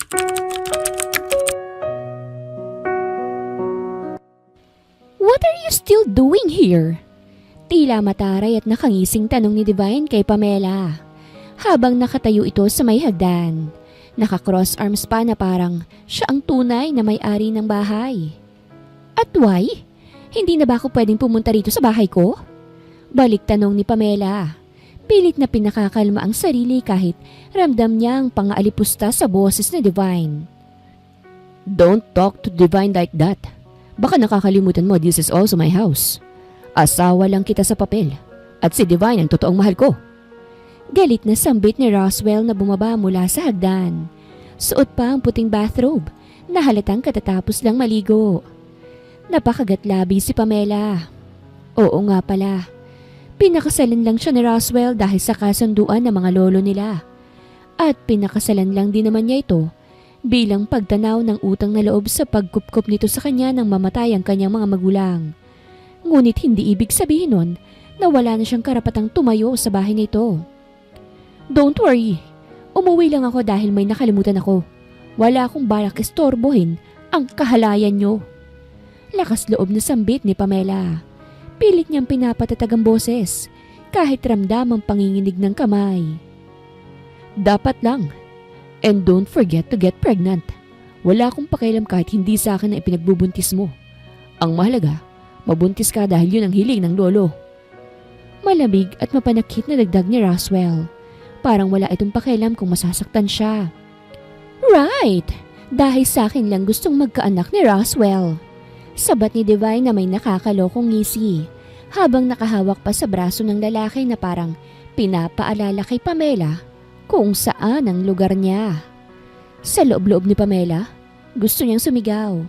What are you still doing here? Tila mataray at nakangising tanong ni Divine kay Pamela. Habang nakatayo ito sa may hagdan. Naka-cross arms pa na parang siya ang tunay na may-ari ng bahay. At why? Hindi na ba ako pwedeng pumunta rito sa bahay ko? Balik tanong ni Pamela. Pilit na pinakakalma ang sarili kahit ramdam niya ang pang-aalipusta sa boses ni Divine. Don't talk to Divine like that. Baka nakakalimutan mo this is also my house. Asawa lang kita sa papel at si Divine ang totoong mahal ko. Galit na sambit ni Roswell na bumaba mula sa hagdan. Suot pa ang puting bathrobe na halatang katatapos lang maligo. Napakagatlabi si Pamela. Oo nga pala. Pinakasalan lang siya ni Roswell dahil sa kasunduan ng mga lolo nila. At pinakasalan lang din naman niya ito bilang pagtanaw ng utang na loob sa pagkupkop nito sa kanya nang mamatay ang kanyang mga magulang. Ngunit hindi ibig sabihin nun na wala na siyang karapatang tumayo sa bahay nito. Don't worry, umuwi lang ako dahil may nakalimutan ako. Wala akong balak istorbohin ang kahalayan nyo. Lakas loob na sambit ni Pamela. Pilit niyang pinapatatag ang boses kahit ramdam ang panginginig ng kamay. Dapat lang. And don't forget to get pregnant. Wala akong pakialam kahit hindi sa akin na ipinagbubuntis mo. Ang mahalaga, mabuntis ka dahil yun ang hiling ng lolo. Malamig at mapanakit na dagdag ni Roswell. Parang wala itong pakialam kung masasaktan siya. Right! Dahil sa akin lang gustong magkaanak ni Roswell. Sabat ni Divine na may nakakalokong ngisi habang nakahawak pa sa braso ng lalaki na parang pinapaalala kay Pamela kung saan ang lugar niya. Sa loob-loob ni Pamela, gusto niyang sumigaw.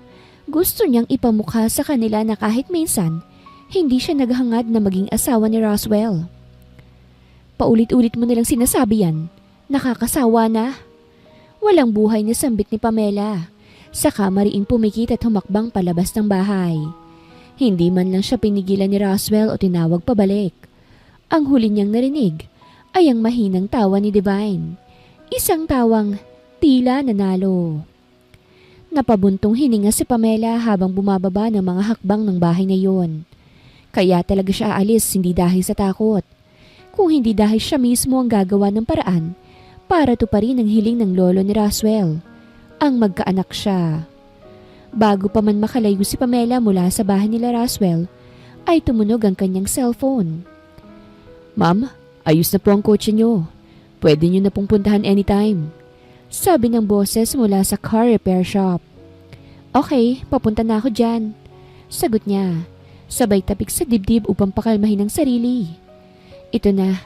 Gusto niyang ipamukha sa kanila na kahit minsan, hindi siya naghangad na maging asawa ni Roswell. Paulit-ulit mo nilang sinasabi yan. Nakakasawa na. Walang buhay na sambit ni Pamela. Saka mariing pumikit at humakbang palabas ng bahay. Hindi man lang siya pinigilan ni Roswell o tinawag pabalik. Ang huli niyang narinig ay ang mahinang tawa ni Divine. Isang tawang tila nanalo. Napabuntong hininga si Pamela habang bumababa ng mga hakbang ng bahay na iyon. Kaya talaga siya aalis hindi dahil sa takot. Kung hindi dahil siya mismo ang gagawa ng paraan para tuparin ang hiling ng lolo ni Roswell. Ang magkaanak siya. Bago pa man makalayo si Pamela mula sa bahay nila Roswell, ay tumunog ang kanyang cellphone. Ma'am, ayos na po ang kotse nyo. Pwede nyo na pong puntahan anytime. Sabi ng boses mula sa car repair shop. Okay, papunta na ako dyan. Sagot niya, sabay tapik sa dibdib upang pakalmahin ang sarili. Ito na,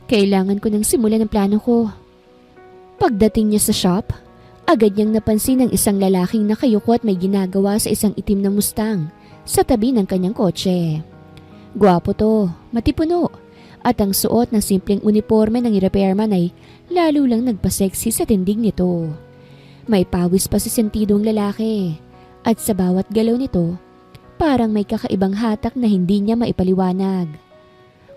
kailangan ko nang simulan ang plano ko. Pagdating niya sa shop, agad niyang napansin ang isang lalaking nakayuko at may ginagawa sa isang itim na Mustang sa tabi ng kanyang kotse. Gwapo to, matipuno. At ang suot ng simpleng uniforme ng repairman ay lalo lang nagpaseksi sa tindig nito. May pawis pa sa sentido ang lalaki at sa bawat galaw nito, parang may kakaibang hatak na hindi niya maipaliwanag.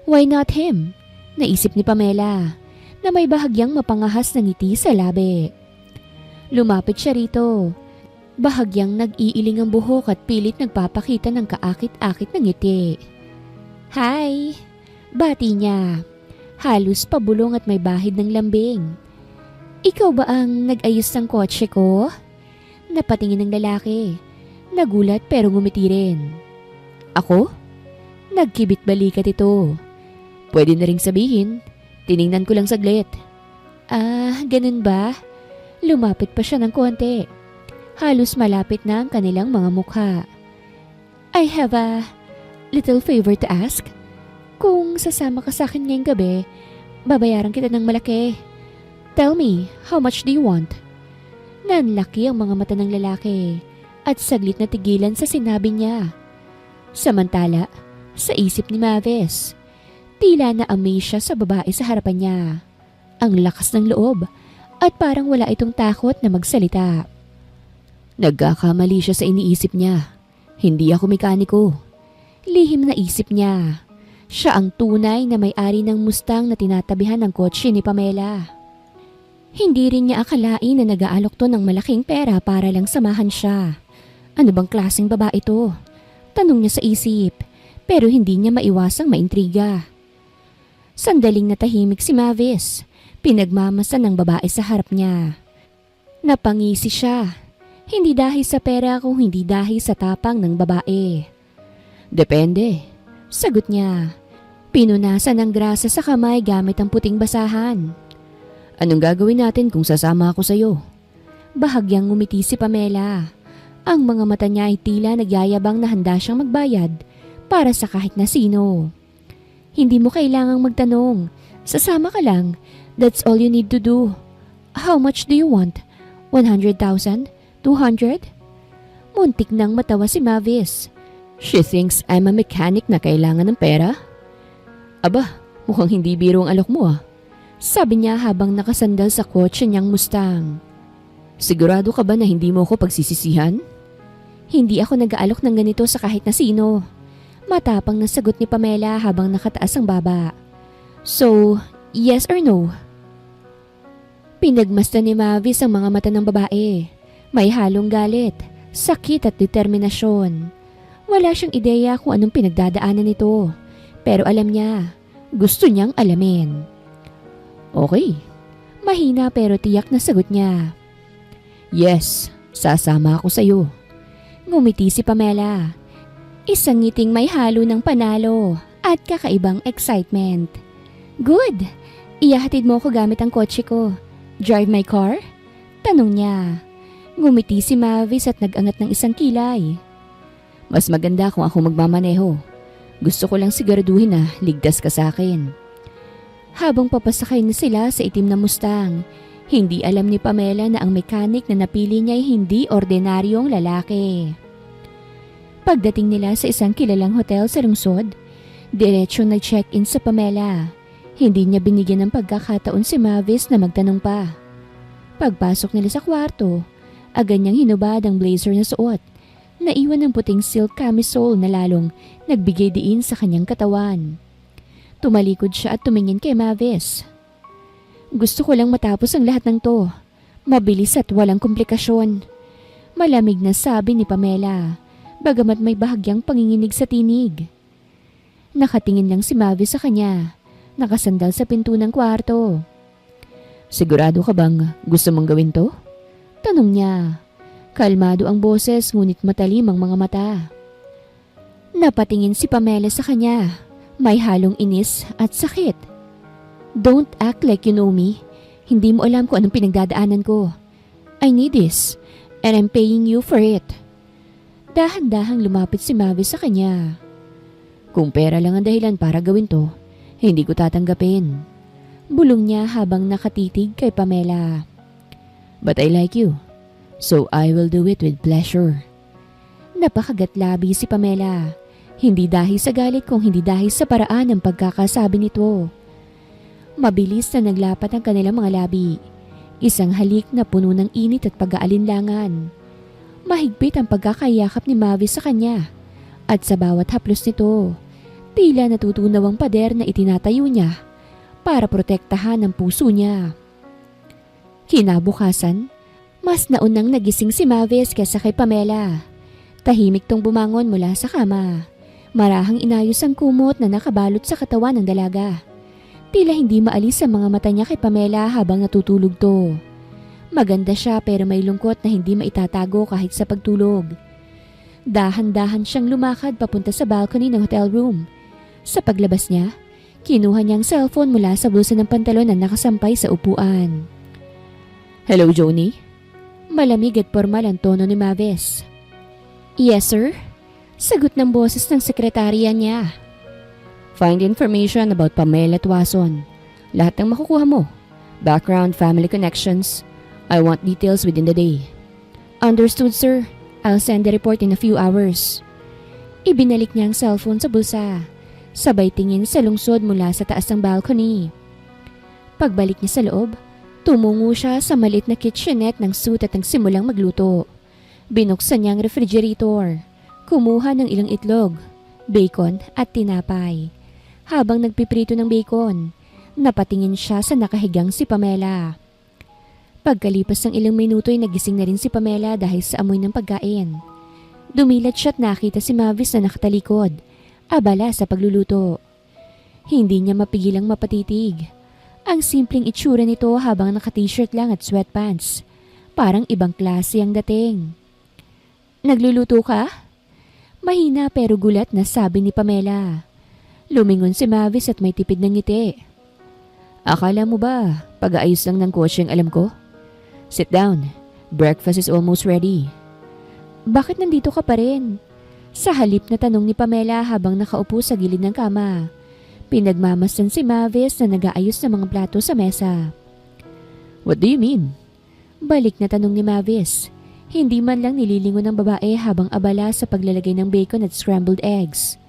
Why not him? Naisip ni Pamela na may bahagyang mapangahas ng ngiti sa labi. Lumapit siya rito. Bahagyang nag-iiling ang buhok at pilit nagpapakita ng kaakit-akit ng ngiti. Hi! Bati niya. Halos pabulong at may bahid ng lambing. Ikaw ba ang nag-ayos ng kotse ko? Napatingin ng lalaki. Nagulat pero ngumiti rin. Ako? Nagkibit balikat ito. Pwede na ring sabihin. Tiningnan ko lang saglit. Ah, ganun ba? Lumapit pa siya ng konti. Halos malapit na ang kanilang mga mukha. I have a little favor to ask. Kung sasama ka sa akin ngayong gabi, babayaran kita ng malaki. Tell me, how much do you want? Nanlaki ang mga mata ng lalaki at saglit na tigilan sa sinabi niya. Samantala, sa isip ni Mavis, tila na-amaze siya sa babae sa harapan niya. Ang lakas ng loob at parang wala itong takot na magsalita. Nagkakamali siya sa iniisip niya. Hindi ako mekaniko. Lihim na isip niya. Siya ang tunay na may-ari ng Mustang na tinatabihan ng kotse ni Pamela. Hindi rin niya akalain na nag-aalok to ng malaking pera para lang samahan siya. Ano bang klaseng babae to? Tanong niya sa isip, pero hindi niya maiwasang maintriga. Sandaling natahimik si Mavis. Pinagmamasan ng babae sa harap niya. Napangisi siya. Hindi dahil sa pera kung hindi dahil sa tapang ng babae. Depende, sagot niya. Pinunasan ng grasa sa kamay gamit ang puting basahan. Anong gagawin natin kung sasama ako sa'yo? Bahagyang ngumiti si Pamela. Ang mga mata niya ay tila nagyayabang na handa siyang magbayad para sa kahit na sino. Hindi mo kailangang magtanong. Sasama ka lang. That's all you need to do. How much do you want? 100,000? 200? Muntik nang matawa si Mavis. She thinks I'm a mechanic na kailangan ng pera? Aba, mukhang hindi biro ang alok mo ah. Sabi niya habang nakasandal sa kotse niyang Mustang. Sigurado ka ba na hindi mo ako pagsisisihan? Hindi ako nag-aalok ng ganito sa kahit na sino. Matapang na sagot ni Pamela habang nakataas ang baba. So, yes or no? Pinagmasdan ni Mavis ang mga mata ng babae. May halong galit, sakit at determinasyon. Wala siyang ideya kung anong pinagdadaanan nito. Pero alam niya, gusto niyang alamin. Okay. Mahina pero tiyak na sagot niya. Yes, sasama ako sa'yo. Ngumiti si Pamela. Isang ngiting may halo ng panalo at kakaibang excitement. Good! Iyahatid mo ako gamit ang kotse ko. Drive my car? Tanong niya. Ngumiti si Mavis at nag-angat ng isang kilay. Mas maganda kung ako magmamaneho. Gusto ko lang siguraduhin na ligtas ka sa akin. Habang papasakay na sila sa itim na Mustang, hindi alam ni Pamela na ang mekanik na napili niya ay hindi ordinaryong lalaki. Pagdating nila sa isang kilalang hotel sa lungsod, diretsyo nag-check-in sa Pamela. Hindi niya binigyan ng pagkakataon si Mavis na magtanong pa. Pagpasok nila sa kwarto, agad niyang hinubad ang blazer na suot. Naiwan ng puting silk camisole na lalong nagbigay diin sa kanyang katawan. Tumalikod siya at tumingin kay Mavis. Gusto ko lang matapos ang lahat ng to. Mabilis at walang komplikasyon. Malamig na sabi ni Pamela, bagamat may bahagyang panginginig sa tinig. Nakatingin lang si Mavis sa kanya, nakasandal sa pinto ng kwarto. Sigurado ka bang gusto mong gawin to? Tanong niya. Kalmado ang boses ngunit matalim ang mga mata. Napatingin si Pamela sa kanya. May halong inis at sakit. Don't act like you know me. Hindi mo alam kung anong pinagdadaanan ko. I need this, and I'm paying you for it. Dahan-dahang lumapit si Mavis sa kanya. Kung pera lang ang dahilan para gawin to, hindi ko tatanggapin. Bulong niya habang nakatitig kay Pamela. But I like you, so I will do it with pleasure. Napakagatlabi si Pamela. Hindi dahil sa galit kung hindi dahil sa paraan ng pagkakasabi nito. Mabilis na naglapat ang kanilang mga labi. Isang halik na puno ng init at pag-aalinlangan. Mahigpit ang pagkakayakap ni Mavis sa kanya. At sa bawat haplos nito, tila natutunaw ang pader na itinatayo niya para protektahan ang puso niya. Kinabukasan, mas naunang nagising si Mavis kaysa kay Pamela. Tahimik tong bumangon mula sa kama. Marahang inayos ang kumot na nakabalot sa katawan ng dalaga. Tila hindi maalis ang mga mata niya kay Pamela habang natutulog to. Maganda siya pero may lungkot na hindi maitatago kahit sa pagtulog. Dahan-dahan siyang lumakad papunta sa balcony ng hotel room. Sa paglabas niya, kinuha niya ang cellphone mula sa bulsa ng pantalon na nakasampay sa upuan. Hello, Joni? Malamig at formal ang tono ni Mavis. Yes, sir? Sagot ng boses ng sekretarya niya. Find information about Pamela Tuason. Lahat ng makukuha mo. Background, family connections. I want details within the day. Understood, sir. I'll send the report in a few hours. Ibinalik niya ang cellphone sa bulsa. Sabay tingin sa lungsod mula sa taas ng balcony. Pagbalik niya sa loob, tumungo siya sa maliit na kitchenette ng suit at nagsimulang magluto. Binuksan niya ang refrigerator. Kumuha ng ilang itlog, bacon at tinapay. Habang nagpiprito ng bacon, napatingin siya sa nakahigang si Pamela. Pagkalipas ng ilang minuto ay nagising na rin si Pamela dahil sa amoy ng pagkain. Dumilat siya at nakita si Mavis na nakatalikod, abala sa pagluluto. Hindi niya mapigilang mapatitig. Ang simpleng itsura nito habang naka-t-shirt lang at sweatpants. Parang ibang klase ang dating. Nagluluto ka? Mahina pero gulat na sabi ni Pamela. Lumingon si Mavis at may tipid ng ngiti. Akala mo ba, pag-aayos lang ng kotse ang alam ko? Sit down. Breakfast is almost ready. Bakit nandito ka pa rin? Sa halip na tanong ni Pamela habang nakaupo sa gilid ng kama. Pinagmamasdan si Mavis na nag-aayos ng mga plato sa mesa. What do you mean? Balik na tanong ni Mavis. Hindi man lang nililingon ng babae habang abala sa paglalagay ng bacon at scrambled eggs.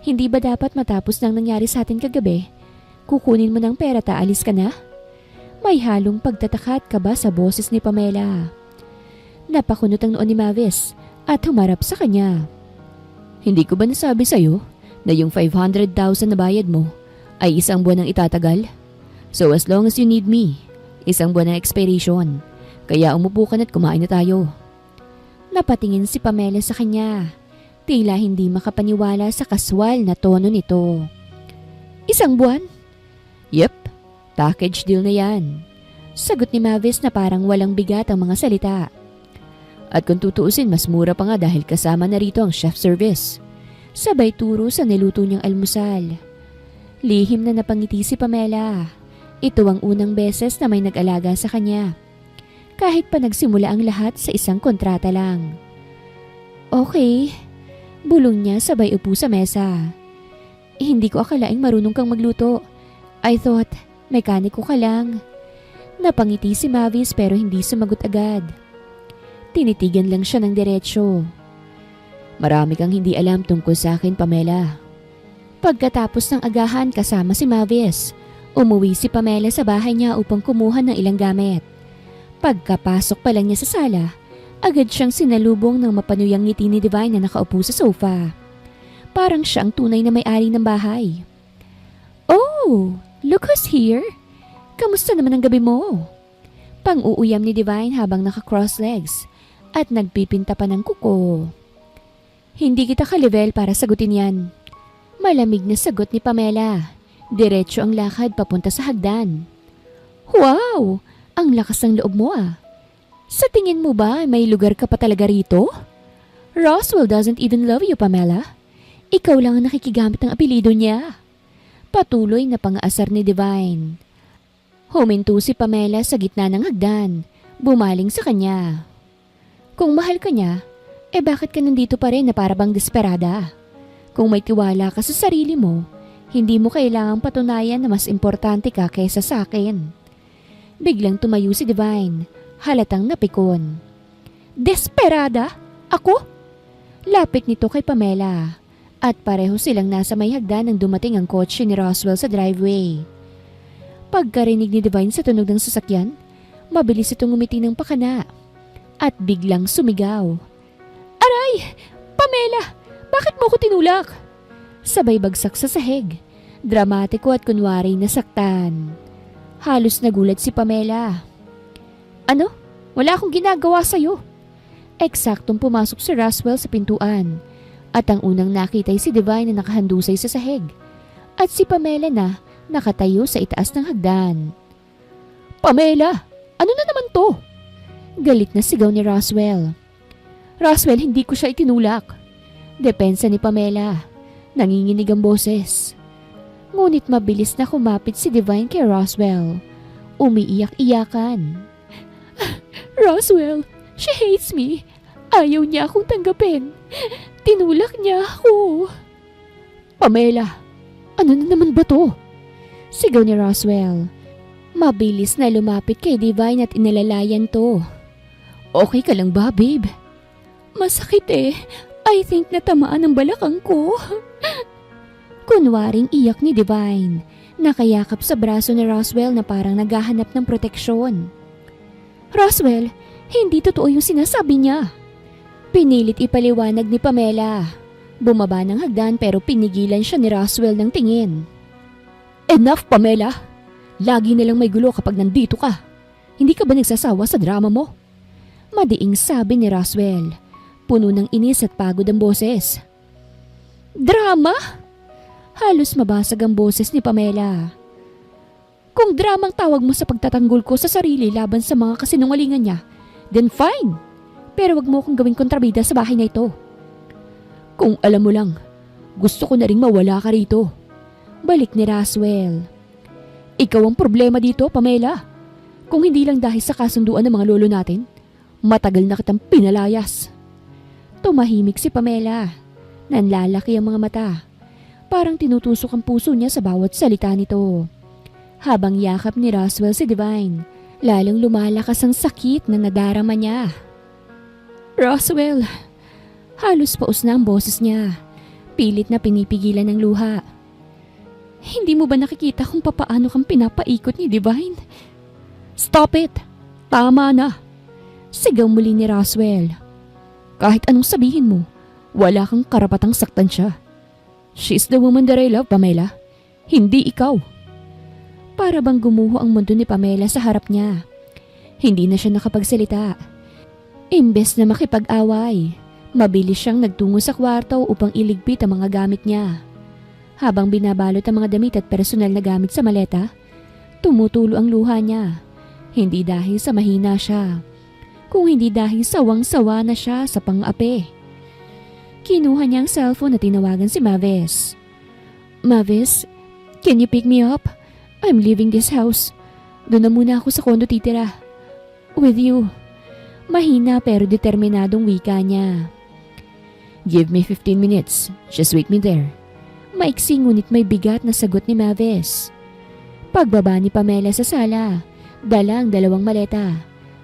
Hindi ba dapat matapos ng nangyari sa atin kagabi? Kukunin mo ng pera at aalis ka na? May halong pagtataka at kaba sa boses ni Pamela. Napakunot ang noon ni Mavis at humarap sa kanya. Hindi ko ba nasabi sa'yo na yung 500,000 na bayad mo ay isang buwan ang itatagal? So as long as you need me, isang buwan ang expiration. Kaya umupo ka na't kumain na tayo. Napatingin si Pamela sa kanya. Tila hindi makapaniwala sa kaswal na tono nito. Isang buwan? Yep. Package deal na yan. Sagot ni Mavis na parang walang bigat ang mga salita. At kung tutuusin, mas mura pa nga dahil kasama na rito ang chef service. Sabay turo sa niluto niyang almusal. Lihim na napangiti si Pamela. Ito ang unang beses na may nag-alaga sa kanya. Kahit pa nagsimula ang lahat sa isang kontrata lang. Okay. Bulong niya sabay upo sa mesa. Hindi ko akalaing marunong kang magluto. I thought mekaniko ka lang. Napangiti si Mavis pero hindi sumagot agad. Tinitigan lang siya ng diretsyo. Marami kang hindi alam tungkol sa akin, Pamela. Pagkatapos ng agahan kasama si Mavis, umuwi si Pamela sa bahay niya upang kumuha ng ilang gamit. Pagkapasok pa lang niya sa sala, agad siyang sinalubong ng mapanuyang ngiti ni Divine na nakaupo sa sofa. Parang siya ang tunay na may-ari ng bahay. Oh! Look who's here! Kamusta naman ang gabi mo? Pang-uuyam ni Divine habang naka-cross legs at nagpipinta pa ng kuko. Hindi kita ka-level para sagutin yan. Malamig na sagot ni Pamela. Diretso ang lakad papunta sa hagdan. Wow! Ang lakas ng loob mo ah. Sa tingin mo ba may lugar ka pa talaga rito? Roswell doesn't even love you, Pamela. Ikaw lang ang nakikigamit ng apelido niya. Patuloy na pang-aasar ni Divine. Huminto si Pamela sa gitna ng hagdan, bumaling sa kanya. Kung mahal ka niya, bakit ka nandito pa rin na para bang desperada? Kung may tiwala ka sa sarili mo, hindi mo kailangang patunayan na mas importante ka kaysa sa akin. Biglang tumayo si Divine, halatang napikon. Desperada? Ako? Lapit nito kay Pamela. At pareho silang nasa may hagdan nang dumating ang kotse ni Roswell sa driveway. Pagkarinig ni Divine sa tunog ng sasakyan, mabilis itong ngumiti ng pakana at biglang sumigaw. Aray! Pamela! Bakit mo ko tinulak? Sabay bagsak sa sahig. Dramatiko at kunwari nasaktan. Halos nagulat si Pamela. Ano? Wala akong ginagawa sa'yo. Eksaktong pumasok si Roswell sa pintuan. At ang unang nakita ay si Divine na nakahandusay sa sahig. At si Pamela na nakatayo sa itaas ng hagdan. Pamela! Ano na naman to? Galit na sigaw ni Roswell. Roswell, hindi ko siya itinulak. Depensa ni Pamela. Nanginginig ang boses. Ngunit mabilis na kumapit si Divine kay Roswell. Umiiyak-iyakan. Roswell, she hates me. Ayaw niya akong tanggapin. Tinulak niya ako. Pamela, ano na naman ba to? Sigaw ni Roswell. Mabilis na lumapit kay Divine at inalalayan to. Okay ka lang ba, babe? Masakit eh. I think natamaan ang balakang ko. Kunwaring iyak ni Divine. Nakayakap sa braso ni Roswell na parang naghahanap ng proteksyon. Roswell, hindi totoo yung sinasabi niya. Pinilit ipaliwanag ni Pamela. Bumaba ng hagdan pero pinigilan siya ni Roswell ng tingin. Enough, Pamela! Lagi na lang may gulo kapag nandito ka. Hindi ka ba nagsasawa sa drama mo? Madiing sabi ni Roswell. Puno ng inis at pagod ang boses. Drama? Halos mabasag ang boses ni Pamela. Kung dramang tawag mo sa pagtatanggol ko sa sarili laban sa mga kasinungalingan niya, then fine. Pero wag mo akong gawing kontrabida sa bahay na ito. Kung alam mo lang, gusto ko na ring mawala ka rito. Balik ni Roswell. Ikaw ang problema dito, Pamela. Kung hindi lang dahil sa kasunduan ng mga lolo natin, matagal na kitang pinalayas. Tumahimik si Pamela. Nanlalaki ang mga mata. Parang tinutusok ang puso niya sa bawat salita nito. Habang yakap ni Roswell si Divine, lalong lumalakas ang sakit na nadarama niya. Roswell, halos paus na ang boses niya. Pilit na pinipigilan ng luha. Hindi mo ba nakikita kung papaano kang pinapaikot ni Divine? Stop it! Tama na! Sigaw muli ni Roswell. Kahit anong sabihin mo, wala kang karapatang saktan siya. She's the woman that I love, Pamela. Hindi ikaw. Para bang gumuho ang mundo ni Pamela sa harap niya. Hindi na siya nakapagsalita. Imbes na makipag-away, mabilis siyang nagtungo sa kwarto upang iligpit ang mga gamit niya. Habang binabalot ang mga damit at personal na gamit sa maleta, tumutulo ang luha niya. Hindi dahil sa mahina siya, kung hindi dahil sawang-sawa na siya sa pang-api. Kinuha niya ang cellphone at tinawagan si Mavis. Mavis, can you pick me up? I'm leaving this house. Doon na muna ako sa kondo titira. With you. Mahina pero determinadong wika niya. Give me 15 minutes. Just wait me there. Maiksi ngunit may bigat na sagot ni Mavis. Pagbaba ni Pamela sa sala, dala ang dalawang maleta.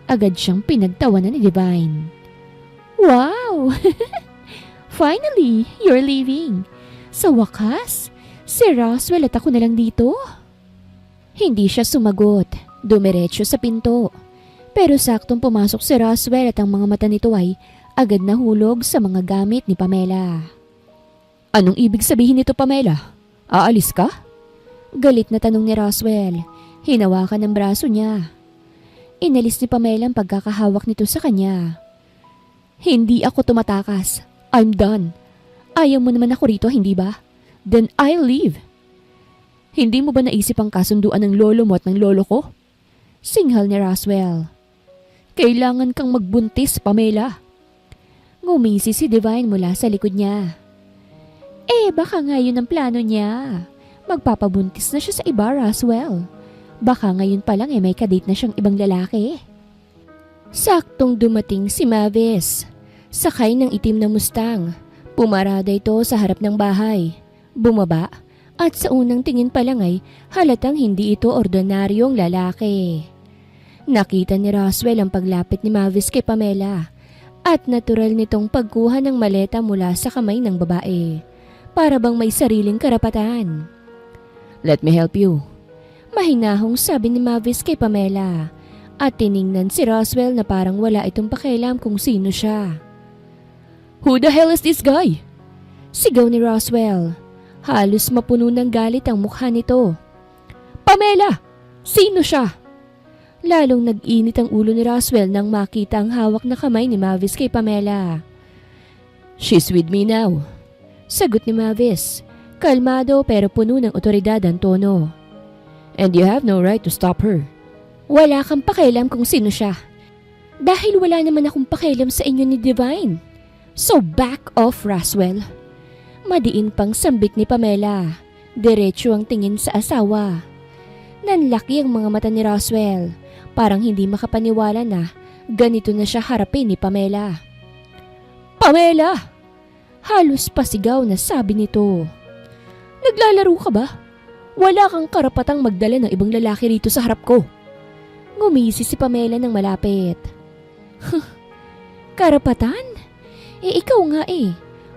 Agad siyang pinagtawanan ni Divine. Wow! Finally, you're leaving. Sa wakas, si Roswell at ako na lang dito. Hindi siya sumagot. Dumiretso sa pinto. Pero saktong pumasok si Roswell at ang mga mata nito ay agad nahulog sa mga gamit ni Pamela. Anong ibig sabihin nito, Pamela? Aalis ka? Galit na tanong ni Roswell. Hinawakan ang braso niya. Inalis ni Pamela ang pagkakahawak nito sa kanya. Hindi ako tumatakas. I'm done. Ayaw mo naman ako rito, hindi ba? Then I'll leave. Hindi mo ba naisip ang kasunduan ng lolo mo at ng lolo ko? Singhal ni Roswell. Kailangan kang magbuntis, Pamela. Ngumisi si Divine mula sa likod niya. Baka ngayon ang plano niya. Magpapabuntis na siya sa iba, Roswell. Baka ngayon pa lang may kadate na siyang ibang lalaki. Saktong dumating si Mavis. Sakay ng itim na Mustang. Pumarada ito sa harap ng bahay. Bumaba. At sa unang tingin pa lang ay halatang hindi ito ordinaryong lalaki. Nakita ni Roswell ang paglapit ni Mavis kay Pamela at natural nitong pagkuha ng maleta mula sa kamay ng babae para bang may sariling karapatan. Let me help you. Mahinahong sabi ni Mavis kay Pamela at tiningnan si Roswell na parang wala itong pakialam kung sino siya. Who the hell is this guy? Sigaw ni Roswell. Halos mapuno ng galit ang mukha nito. Pamela! Sino siya? Lalong nag-init ang ulo ni Roswell nang makita ang hawak na kamay ni Mavis kay Pamela. She's with me now. Sagot ni Mavis. Kalmado pero puno ng otoridad ang tono. And you have no right to stop her. Wala kang pakialam kung sino siya. Dahil wala naman akong pakialam sa inyo ni Divine. So back off, Roswell. Madiin pang sambit ni Pamela. Diretso ang tingin sa asawa. Nanlaki ang mga mata ni Roswell. Parang hindi makapaniwala na ganito na siya harapin ni Pamela. Pamela! Halos pasigaw na sabi nito. Naglalaro ka ba? Wala kang karapatang magdala ng ibang lalaki rito sa harap ko. Ngumisi si Pamela ng malapit. Karapatan? Ikaw nga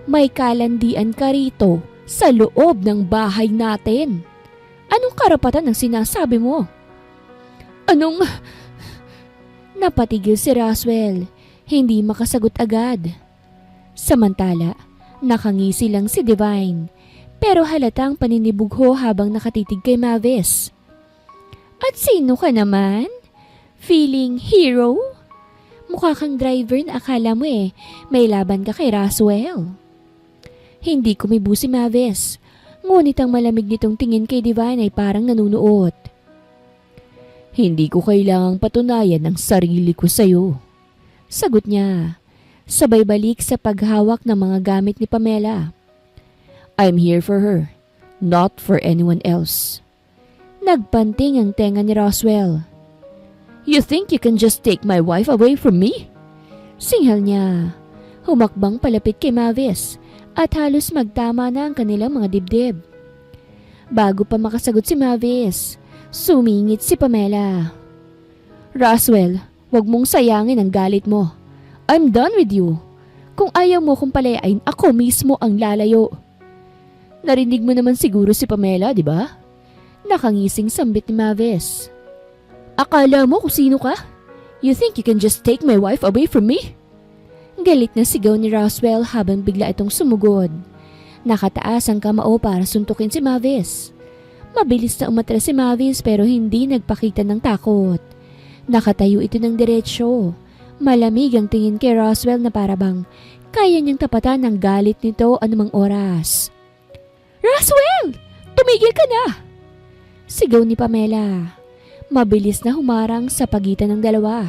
may kalandian ka rito sa loob ng bahay natin. Anong karapatan ang sinasabi mo? Anong... Napatigil si Roswell, hindi makasagot agad. Samantala, nakangisi lang si Divine, pero halatang paninibugho habang nakatitig kay Mavis. At sino ka naman? Feeling hero? Mukha kang driver na akala mo may laban ka kay Roswell. Hindi kumibo si Mavis, ngunit ang malamig nitong tingin kay Divine ay parang nanunuot. Hindi ko kailangang patunayan ang sarili ko sa'yo. Sagot niya, sabay balik sa paghawak ng mga gamit ni Pamela. I'm here for her, not for anyone else. Nagpanting ang tenga ni Roswell. You think you can just take my wife away from me? Singhal niya. Humakbang palapit kay Mavis at halos magtama na ang kanilang mga dibdib. Bago pa makasagot si Mavis, sumingit si Pamela. Roswell, wag mong sayangin ang galit mo. I'm done with you. Kung ayaw mo kong palayain, ako mismo ang lalayo. Narinig mo naman siguro si Pamela, di ba? Nakangising sambit ni Mavis. Akala mo kung sino ka? You think you can just take my wife away from me? Galit na sigaw ni Roswell habang bigla itong sumugod. Nakataas ang kamao para suntukin si Mavis. Mabilis na umatras si Mavis pero hindi nagpakita ng takot. Nakatayo ito ng diretsyo. Malamig ang tingin kay Roswell na parabang kaya niyang tapatan ng galit nito anumang oras. Roswell! Tumigil ka na! Sigaw ni Pamela. Mabilis na humarang sa pagitan ng dalawa.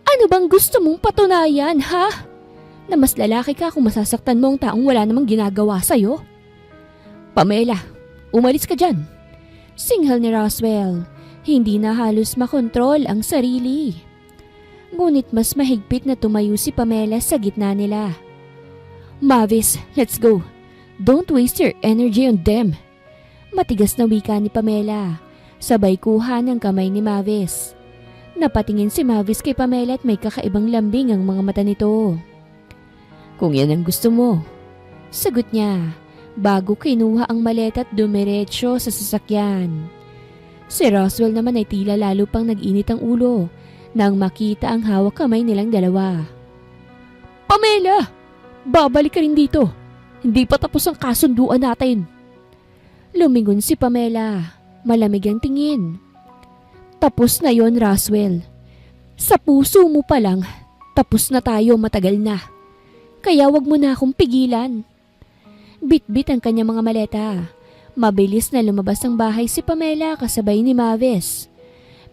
Ano bang gusto mong patunayan, ha? Na mas lalaki ka kung masasaktan mo ang taong wala namang ginagawa sa'yo? Pamela, umalis ka dyan. Singhal ni Roswell. Hindi na halos makontrol ang sarili. Ngunit mas mahigpit na tumayo si Pamela sa gitna nila. Mavis, let's go. Don't waste your energy on them. Matigas na wika ni Pamela. Sabay kuha ng kamay ni Mavis. Napatingin si Mavis kay Pamela at may kakaibang lambing ang mga mata nito. Kung yan ang gusto mo, sagot niya bago kinuha ang maleta at dumiretso sa sasakyan. Si Roswell naman ay tila lalo pang nag-init ang ulo nang makita ang hawak kamay nilang dalawa. Pamela! Babalik ka rin dito. Hindi pa tapos ang kasunduan natin. Lumingon si Pamela. Malamig ang tingin. Tapos na yon, Roswell. Sa puso mo pa lang, tapos na tayo matagal na. Kaya wag mo na akong pigilan. Bit-bit ang kanyang mga maleta. Mabilis na lumabas ng bahay si Pamela kasabay ni Mavis.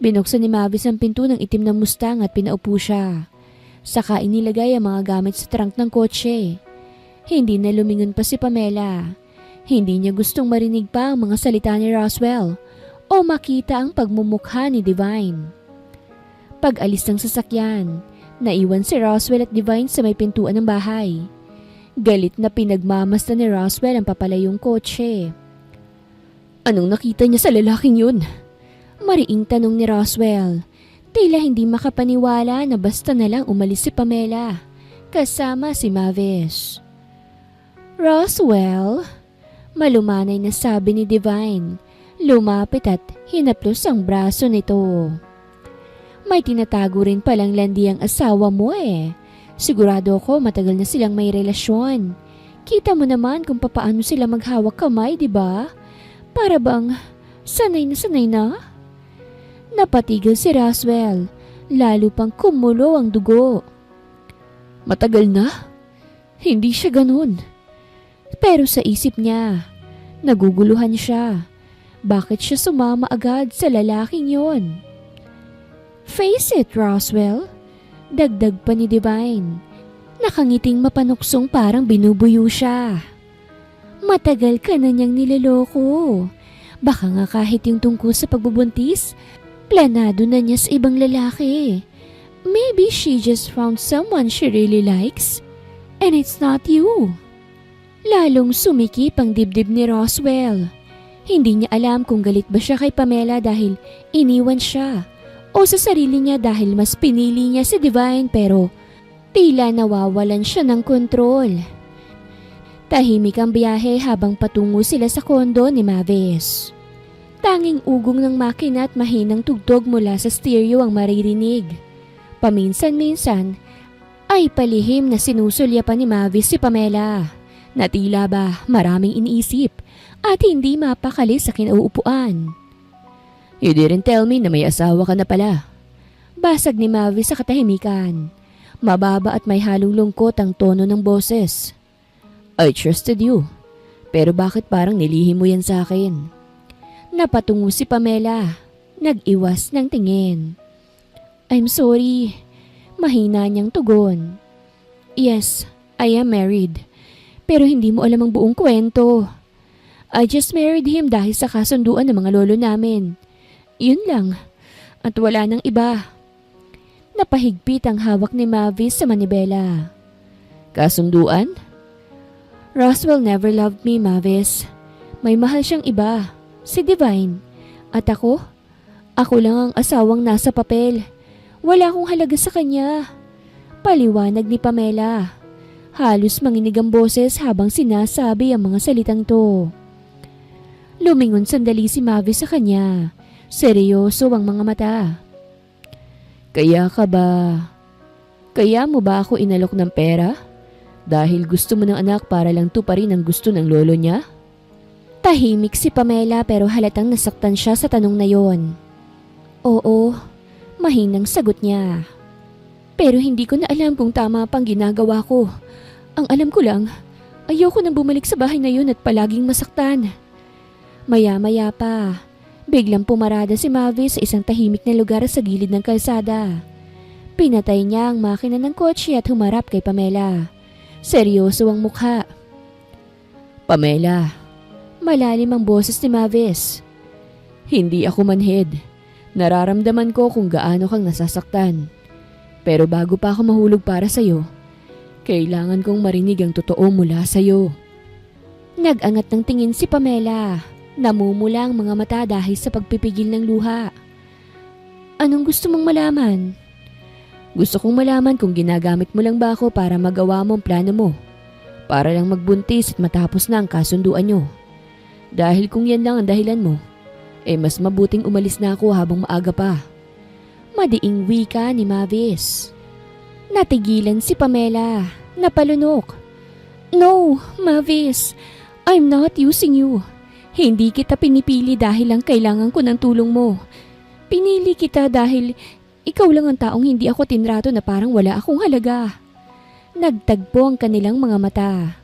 Binuksan ni Mavis ang pinto ng itim na Mustang at pinaupo siya. Saka inilagay ang mga gamit sa trunk ng kotse. Hindi na lumingon pa si Pamela. Hindi niya gustong marinig pa ang mga salita ni Roswell o makita ang pagmumukha ni Divine. Pag-alis ng sasakyan, naiwan si Roswell at Divine sa may pintuan ng bahay. Galit na pinagmamasdan ni Roswell ang papalayong kotse. Anong nakita niya sa lalaking yun? Mariing tanong ni Roswell. Tila hindi makapaniwala na basta na lang umalis si Pamela kasama si Mavis. Roswell? Malumanay na sabi ni Divine. Lumapit at hinaplos ang braso nito. May tinatago rin palang landi ang asawa mo Sigurado ako matagal na silang may relasyon. Kita mo naman kung papaano sila maghawak kamay, di ba? Para bang sanay na? Napatigil si Roswell. Lalo pang kumulo ang dugo. Matagal na? Hindi siya ganun. Pero sa isip niya, naguguluhan siya. Bakit siya sumama agad sa lalaking yon? Face it, Roswell. Dagdag pa ni Divine. Nakangiting mapanuksong parang binubuyo siya. Matagal ka na niyang niloloko. Baka nga kahit yung tungkol sa pagbubuntis, planado na niya sa ibang lalaki. Maybe she just found someone she really likes. And it's not you. Lalong sumikip ang dibdib ni Roswell. Hindi niya alam kung galit ba siya kay Pamela dahil iniwan siya o sa sarili niya dahil mas pinili niya si Divine pero tila nawawalan siya ng kontrol. Tahimik ang biyahe habang patungo sila sa kondo ni Mavis. Tanging ugong ng makina at mahinang tugtog mula sa stereo ang maririnig. Paminsan-minsan ay palihim na sinusulyapan ni Mavis si Pamela na tila ba maraming iniisip at hindi mapakali sa kinauupuan. You didn't tell me na may asawa ka na pala. Basag ni Mavis sa katahimikan. Mababa at may halong lungkot ang tono ng boses. I trusted you. Pero bakit parang nilihim mo yan sa akin? Napatungo si Pamela. Nag-iwas ng tingin. I'm sorry. Mahina niyang tugon. Yes, I am married. Pero hindi mo alam ang buong kwento. I just married him dahil sa kasunduan ng mga lolo namin. Yun lang. At wala nang iba. Napahigpit ang hawak ni Mavis sa manibela. Kasunduan? Roswell never loved me, Mavis. May mahal siyang iba, si Divine. At ako lang ang asawang nasa papel. Wala akong halaga sa kanya. Paliwanag ni Pamela. Halos manginig ang boses habang sinasabi ang mga salitang to. Lumingon sandali si Mavis sa kanya. Seryoso ang mga mata. Kaya mo ba ako inalok ng pera? Dahil gusto mo ng anak para lang tuparin ang gusto ng lolo niya? Tahimik si Pamela pero halatang nasaktan siya sa tanong na yon. Oo, mahinang sagot niya. Pero hindi ko na alam kung tama pang ginagawa ko. Ang alam ko lang, ayoko nang bumalik sa bahay na yun at palaging masaktan. Maya-maya pa. Biglang pumarada si Mavis sa isang tahimik na lugar sa gilid ng kalsada. Pinatay niya ang makina ng kotse at humarap kay Pamela. Seryoso ang mukha. Pamela, malalim ang boses ni Mavis. Hindi ako manhid. Nararamdaman ko kung gaano kang nasasaktan. Pero bago pa ako mahulog para sa'yo, kailangan kong marinig ang totoo mula sa'yo. Nag-angat ng tingin si Pamela. Namumula ang mga mata dahil sa pagpipigil ng luha. Anong gusto mong malaman? Gusto kong malaman kung ginagamit mo lang ba ako para magawa mo ang plano mo. Para lang magbuntis at matapos na ang kasunduan nyo. Dahil kung yan lang ang dahilan mo, mas mabuting umalis na ako habang maaga pa. Madiing wika ni Mavis. Natigilan si Pamela. Napalunok. No, Mavis. I'm not using you. Hindi kita pinipili dahil lang kailangan ko ng tulong mo. Pinili kita dahil ikaw lang ang taong hindi ako tinrato na parang wala akong halaga. Nagtagpo ang kanilang mga mata.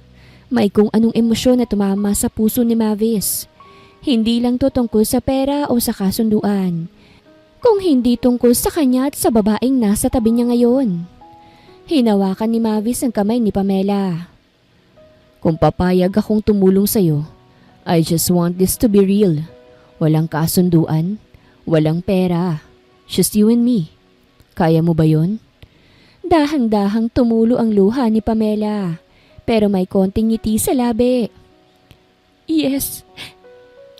May kung anong emosyon na tumama sa puso ni Mavis. Hindi lang to tungkol sa pera o sa kasunduan. Kung hindi tungkol sa kanya at sa babaeng nasa tabi niya ngayon. Hinawakan ni Mavis ang kamay ni Pamela. Kung papayag akong tumulong sa'yo, I just want this to be real. Walang kasunduan, walang pera. Just you and me. Kaya mo ba yon? Dahang-dahang tumulo ang luha ni Pamela, pero may konting ngiti sa labi. Yes.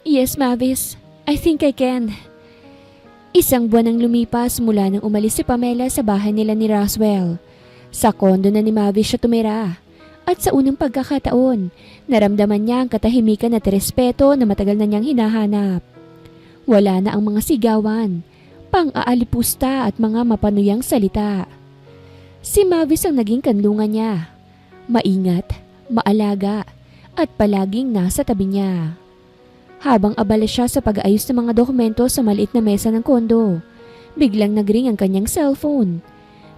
Yes, Mavis. I think I can. Isang buwan ang lumipas mula nang umalis si Pamela sa bahay nila ni Roswell. Sa kondo na ni Mavis siya tumira. At sa unang pagkakataon, naramdaman niya ang katahimikan at respeto na matagal na niyang hinahanap. Wala na ang mga sigawan, pang-aalipusta at mga mapanuyang salita. Si Mavis ang naging kanlungan niya. Maingat, maalaga, at palaging nasa tabi niya. Habang abala siya sa pag-aayos ng mga dokumento sa maliit na mesa ng kondo, biglang nagring ang kanyang cellphone.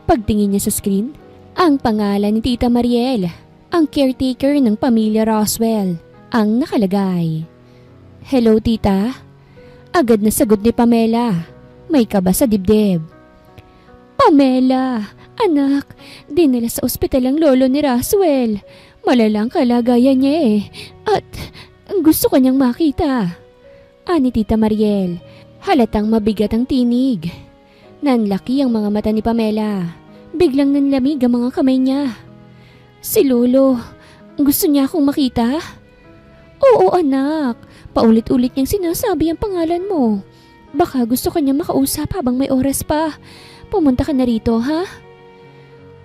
Pagtingin niya sa screen, ang pangalan ni Tita Mariel, ang caretaker ng pamilya Roswell, ang nakalagay. Hello, Tita? Agad na sagot ni Pamela. May kaba sa dibdib. Pamela, anak, dinala sa ospital ang lolo ni Roswell. Malalang kalagayan niya At gusto kanyang makita. Ani Tita Mariel, halatang mabigat ang tinig. Nanlaki ang mga mata ni Pamela. Biglang nanlamig ang mga kamay niya. Si Lolo, gusto niya akong makita? Oo anak, paulit-ulit niyang sinasabi ang pangalan mo. Baka gusto kanya makausap habang may oras pa. Pumunta ka na rito, ha?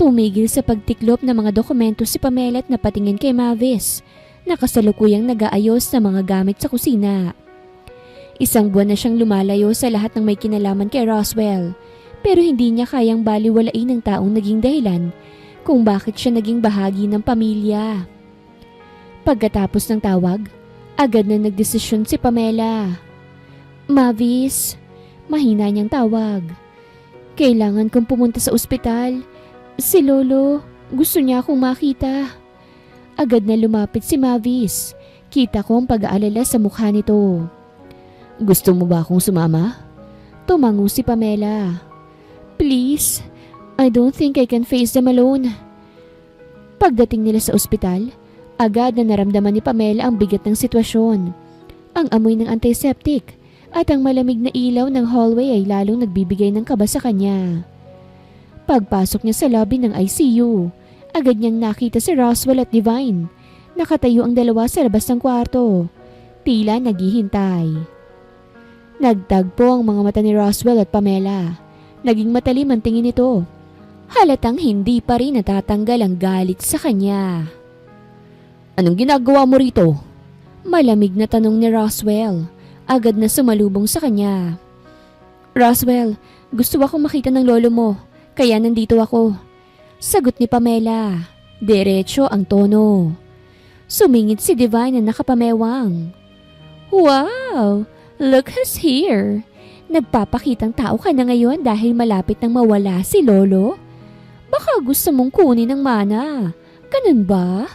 Tumigil sa pagtiklop ng mga dokumento si Pamela at napatingin kay Mavis, na kasalukuyang nag-aayos ng mga gamit sa kusina. Isang buwan na siyang lumalayo sa lahat ng may kinalaman kay Roswell, pero hindi niya kayang baliwalain ang taong naging dahilan kung bakit siya naging bahagi ng pamilya. Pagkatapos ng tawag, agad na nagdesisyon si Pamela. Mavis, mahina niyang tawag. Kailangan kong pumunta sa ospital. Si Lolo, gusto niya akong makita. Agad na lumapit si Mavis. Kita ko ang pag-aalala sa mukha nito. Gusto mo ba akong sumama? Tumango si Pamela. Please, I don't think I can face them alone. Pagdating nila sa ospital, agad na naramdaman ni Pamela ang bigat ng sitwasyon. Ang amoy ng antiseptic at ang malamig na ilaw ng hallway ay lalong nagbibigay ng kaba sa kanya. Pagpasok niya sa lobby ng ICU, agad niyang nakita si Roswell at Divine. Nakatayo ang dalawa sa labas ng kwarto, tila naghihintay. Nagtagpo ang mga mata ni Roswell at Pamela. Naging matalim ang tingin nito. Halatang hindi pa rin natatanggal ang galit sa kanya. Anong ginagawa mo rito? Malamig na tanong ni Roswell. Agad na sumalubong sa kanya. Roswell, gusto akong makita ng lolo mo, kaya nandito ako. Sagot ni Pamela. Diretso ang tono. Sumingit si Divine na nakapamewang. Wow! Look who's here! Nagpapakitang tao ka na ngayon dahil malapit nang mawala si Lolo? Baka gusto mong kunin ng mana. Ganun ba?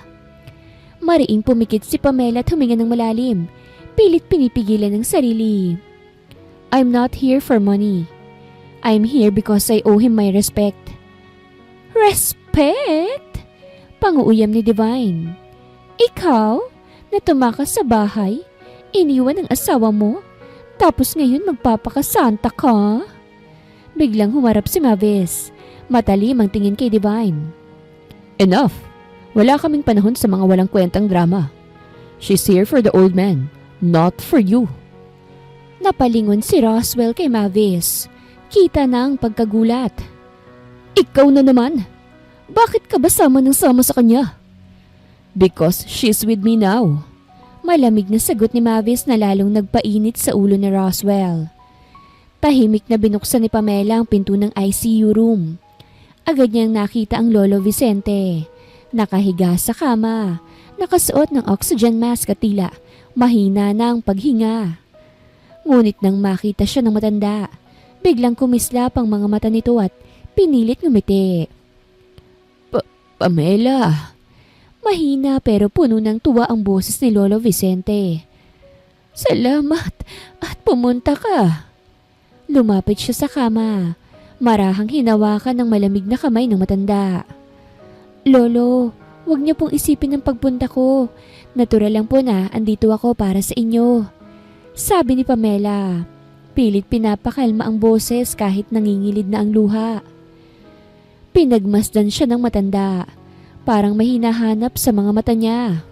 Mariing pumikit si Pamela at huminga ng malalim. Pilit pinipigilan ng sarili. I'm not here for money. I'm here because I owe him my respect. Respect? Panguuyam ni Divine. Ikaw, na tumakas sa bahay, iniwan ang asawa mo, tapos ngayon magpapakasanta ka? Biglang humarap si Mavis. Matalim ang tingin kay Divine. Enough! Wala kaming panahon sa mga walang kwentang drama. She's here for the old man, not for you. Napalingon si Roswell kay Mavis. Kita na ang pagkagulat. Ikaw na naman! Bakit ka ba sama ng sama sa kanya? Because she's with me now. Malamig na sagot ni Mavis na lalong nagpainit sa ulo ni Roswell. Tahimik na binuksan ni Pamela ang pinto ng ICU room. Agad niyang nakita ang Lolo Vicente. Nakahiga sa kama, nakasuot ng oxygen mask at tila mahina na ang paghinga. Ngunit nang makita siya ng matanda, biglang kumislap ang mga mata nito at pinilit ngumiti. Pamela! Mahina pero puno ng tuwa ang boses ni Lolo Vicente. Salamat at pumunta ka. Lumapit siya sa kama. Marahang hinawakan ng malamig na kamay ng matanda. Lolo, huwag niyo pong isipin ang pagpunta ko. Natural lang po na andito ako para sa inyo. Sabi ni Pamela. Pilit pinapakalma ang boses kahit nangingilid na ang luha. Pinagmasdan siya ng matanda. Parang may hinahanap sa mga mata niya.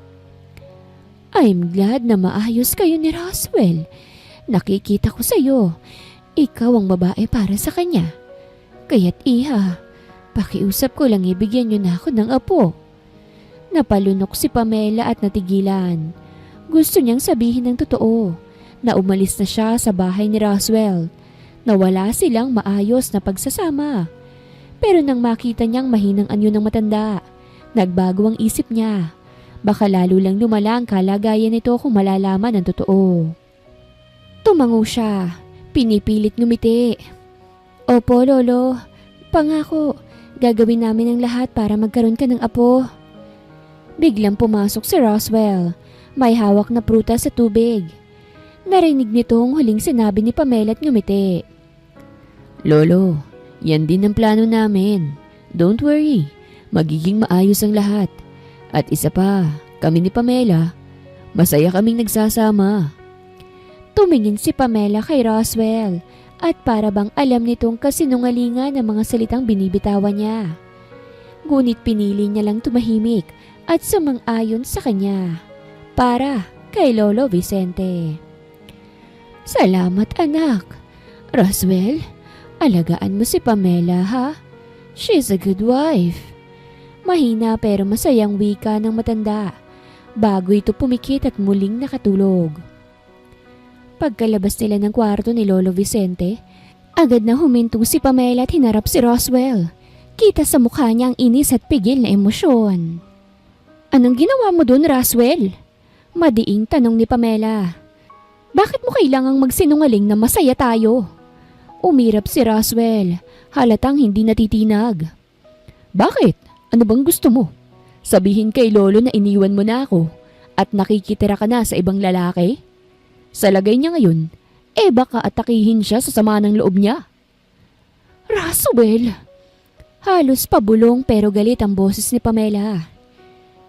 I'm glad na maayos kayo ni Roswell. Nakikita ko sa iyo. Ikaw ang babae para sa kanya. Kaya't iha, pakiusap ko lang ibigyan niyo na ako ng apo. Napalunok si Pamela at natigilan. Gusto niyang sabihin ng totoo na umalis na siya sa bahay ni Roswell. Na wala silang maayos na pagsasama. Pero nang makita niyang mahinang anyo ng matanda, nagbago ang isip niya. Baka lalo lang lumala ang kalagayan nito kung malalaman ang totoo. Tumango siya. Pinipilit ngumiti. Opo, Lolo. Pangako, gagawin namin ang lahat para magkaroon ka ng apo. Biglang pumasok si Roswell. May hawak na prutas sa tubig. Narinig nito ang huling sinabi ni Pamela at ngumiti. Lolo, yan din ang plano namin. Don't worry. Magiging maayos ang lahat. At isa pa, kami ni Pamela, masaya kaming nagsasama. Tumingin si Pamela kay Roswell at para bang alam nitong kasinungalingan ng mga salitang binibitawan niya. Ngunit pinili niya lang tumahimik at sumang-ayon sa kanya. Para kay Lolo Vicente. Salamat anak. Roswell, alagaan mo si Pamela ha? She's a good wife. Mahina pero masayang wika ng matanda bago ito pumikit at muling nakatulog. Pagkalabas nila ng kwarto ni Lolo Vicente, agad na huminto si Pamela at hinarap si Roswell. Kita sa mukha niya ang inis at pigil na emosyon. Anong ginawa mo dun, Roswell? Madiing tanong ni Pamela. Bakit mo kailangang magsinungaling na masaya tayo? Umirap si Roswell. Halatang hindi natitinag. Bakit? Ano bang gusto mo? Sabihin kay Lolo na iniwan mo na ako at nakikitira ka na sa ibang lalaki? Sa lagay niya ngayon, baka atakihin siya sa sama ng loob niya. Roswell! Halos pabulong pero galit ang boses ni Pamela.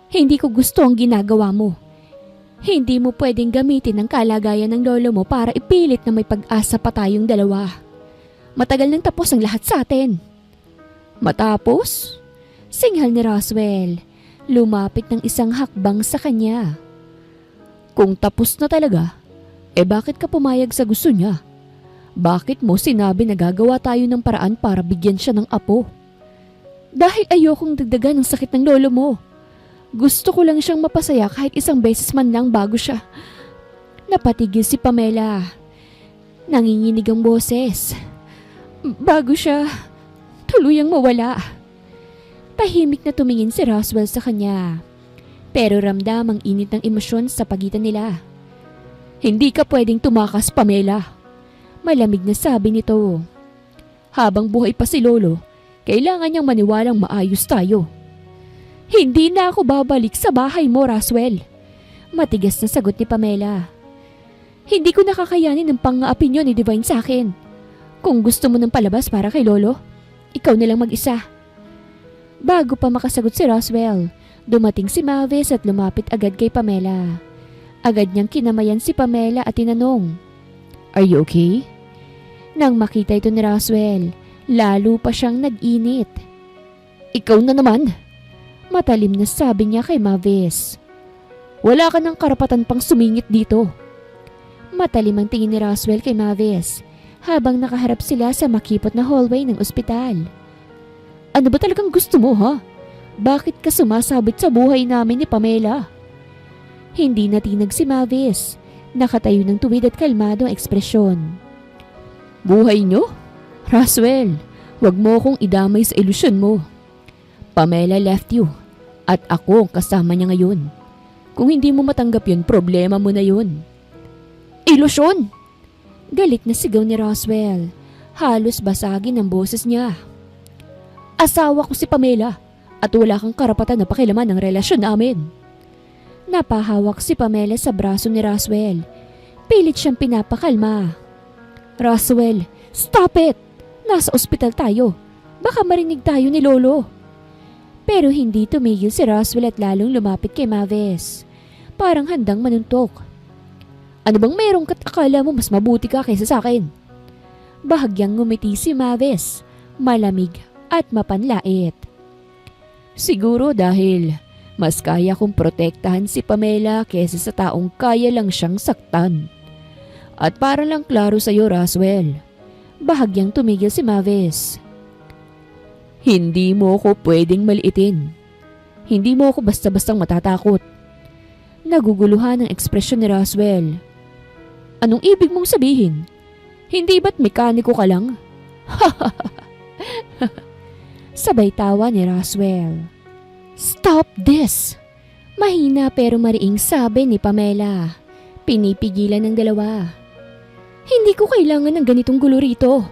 Hindi ko gusto ang ginagawa mo. Hindi mo pwedeng gamitin ang kalagayan ng lolo mo para ipilit na may pag-asa pa tayong dalawa. Matagal nang tapos ang lahat sa atin. Matapos? Singhal ni Roswell. Lumapit ng isang hakbang sa kanya. Kung tapos na talaga, bakit ka pumayag sa gusto niya? Bakit mo sinabi na gagawa tayo ng paraan para bigyan siya ng apo? Dahil ayokong dagdagan ang sakit ng lolo mo. Gusto ko lang siyang mapasaya kahit isang beses man lang bago siya. Napatigil si Pamela. Nanginginig ang boses. Bago siya tuluyang mawala. Tahimik na tumingin si Roswell sa kanya. Pero ramdam ang init ng emosyon sa pagitan nila. Hindi ka pwedeng tumakas, Pamela. Malamig na sabi nito. Habang buhay pa si Lolo, kailangan niyang maniwalang maayos tayo. Hindi na ako babalik sa bahay mo, Roswell. Matigas na sagot ni Pamela. Hindi ko nakakayanin ang pang-opinyon ni Divine sa akin. Kung gusto mo ng palabas para kay Lolo, ikaw na lang mag-isa. Bago pa makasagot si Roswell, dumating si Mavis at lumapit agad kay Pamela. Agad niyang kinamayan si Pamela at tinanong, "Are you okay?" Nang makita ito ni Roswell, lalo pa siyang nag-init. "Ikaw na naman!" Matalim na sabi niya kay Mavis. "Wala ka ng karapatan pang sumingit dito." Matalim ang tingin ni Roswell kay Mavis habang nakaharap sila sa makipot na hallway ng ospital. "Ano ba talagang gusto mo, ha? Bakit ka sumasabit sa buhay namin ni Pamela?" Hindi natinag si Mavis. Nakatayo ng tuwid at kalmado ang ekspresyon. "Buhay niyo? Roswell, wag mo akong idamay sa ilusyon mo. Pamela left you. At ako ang kasama niya ngayon. Kung hindi mo matanggap yun, problema mo na yun." "Ilusyon!" Galit na sigaw ni Roswell. Halos basagin ang boses niya. "Asawa ko si Pamela at wala kang karapatan na pakilaman ang relasyon namin." Napahawak si Pamela sa braso ni Roswell. Pilit siyang pinapakalma. "Roswell, stop it! Nasa ospital tayo. Baka marinig tayo ni Lolo." Pero hindi tumigil si Roswell at lalong lumapit kay Mavis. Parang handang manuntok. "Ano bang mayroong akala mo mas mabuti ka kaysa sa akin?" Bahagyang ngumiti si Mavis, malamig at mapanlait. "Siguro dahil mas kaya kong protektahan si Pamela kaysa sa taong kaya lang siyang saktan. At para lang klaro sa iyo, Roswell," bahagyang tumigil si Mavis, "hindi mo ako pwedeng maliitin. Hindi mo ako basta-bastang matatakot." Naguguluhan ang ekspresyon ni Roswell. "Anong ibig mong sabihin? Hindi ba't mekaniko ka lang?" Sabay tawa ni Roswell. "Stop this!" Mahina pero mariing sabi ni Pamela. Pinipigilan ng dalawa. "Hindi ko kailangan ng ganitong gulo rito."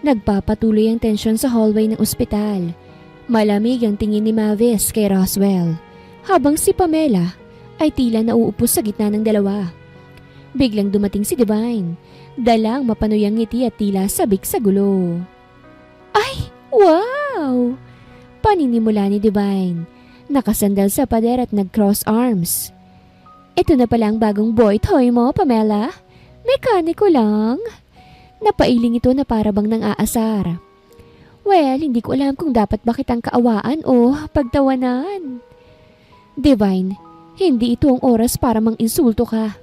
Nagpapatuloy ang tensyon sa hallway ng ospital. Malamig ang tingin ni Mavis kay Roswell, habang si Pamela ay tila nauupo sa gitna ng dalawa. Biglang dumating si Divine, dalang mapanuyang ngiti at tila sabik sa gulo. "Ay, wow!" Paninimula ni Divine. Nakasandal sa pader at nag-cross arms. "Ito na pala ang bagong boy toy mo, Pamela. Mekaniko lang." Napailing ito na para bang nang-aasar. "Well, hindi ko alam kung dapat ba kitang kaawaan o pagtawanan." "Divine, hindi ito ang oras para mang-insulto ka."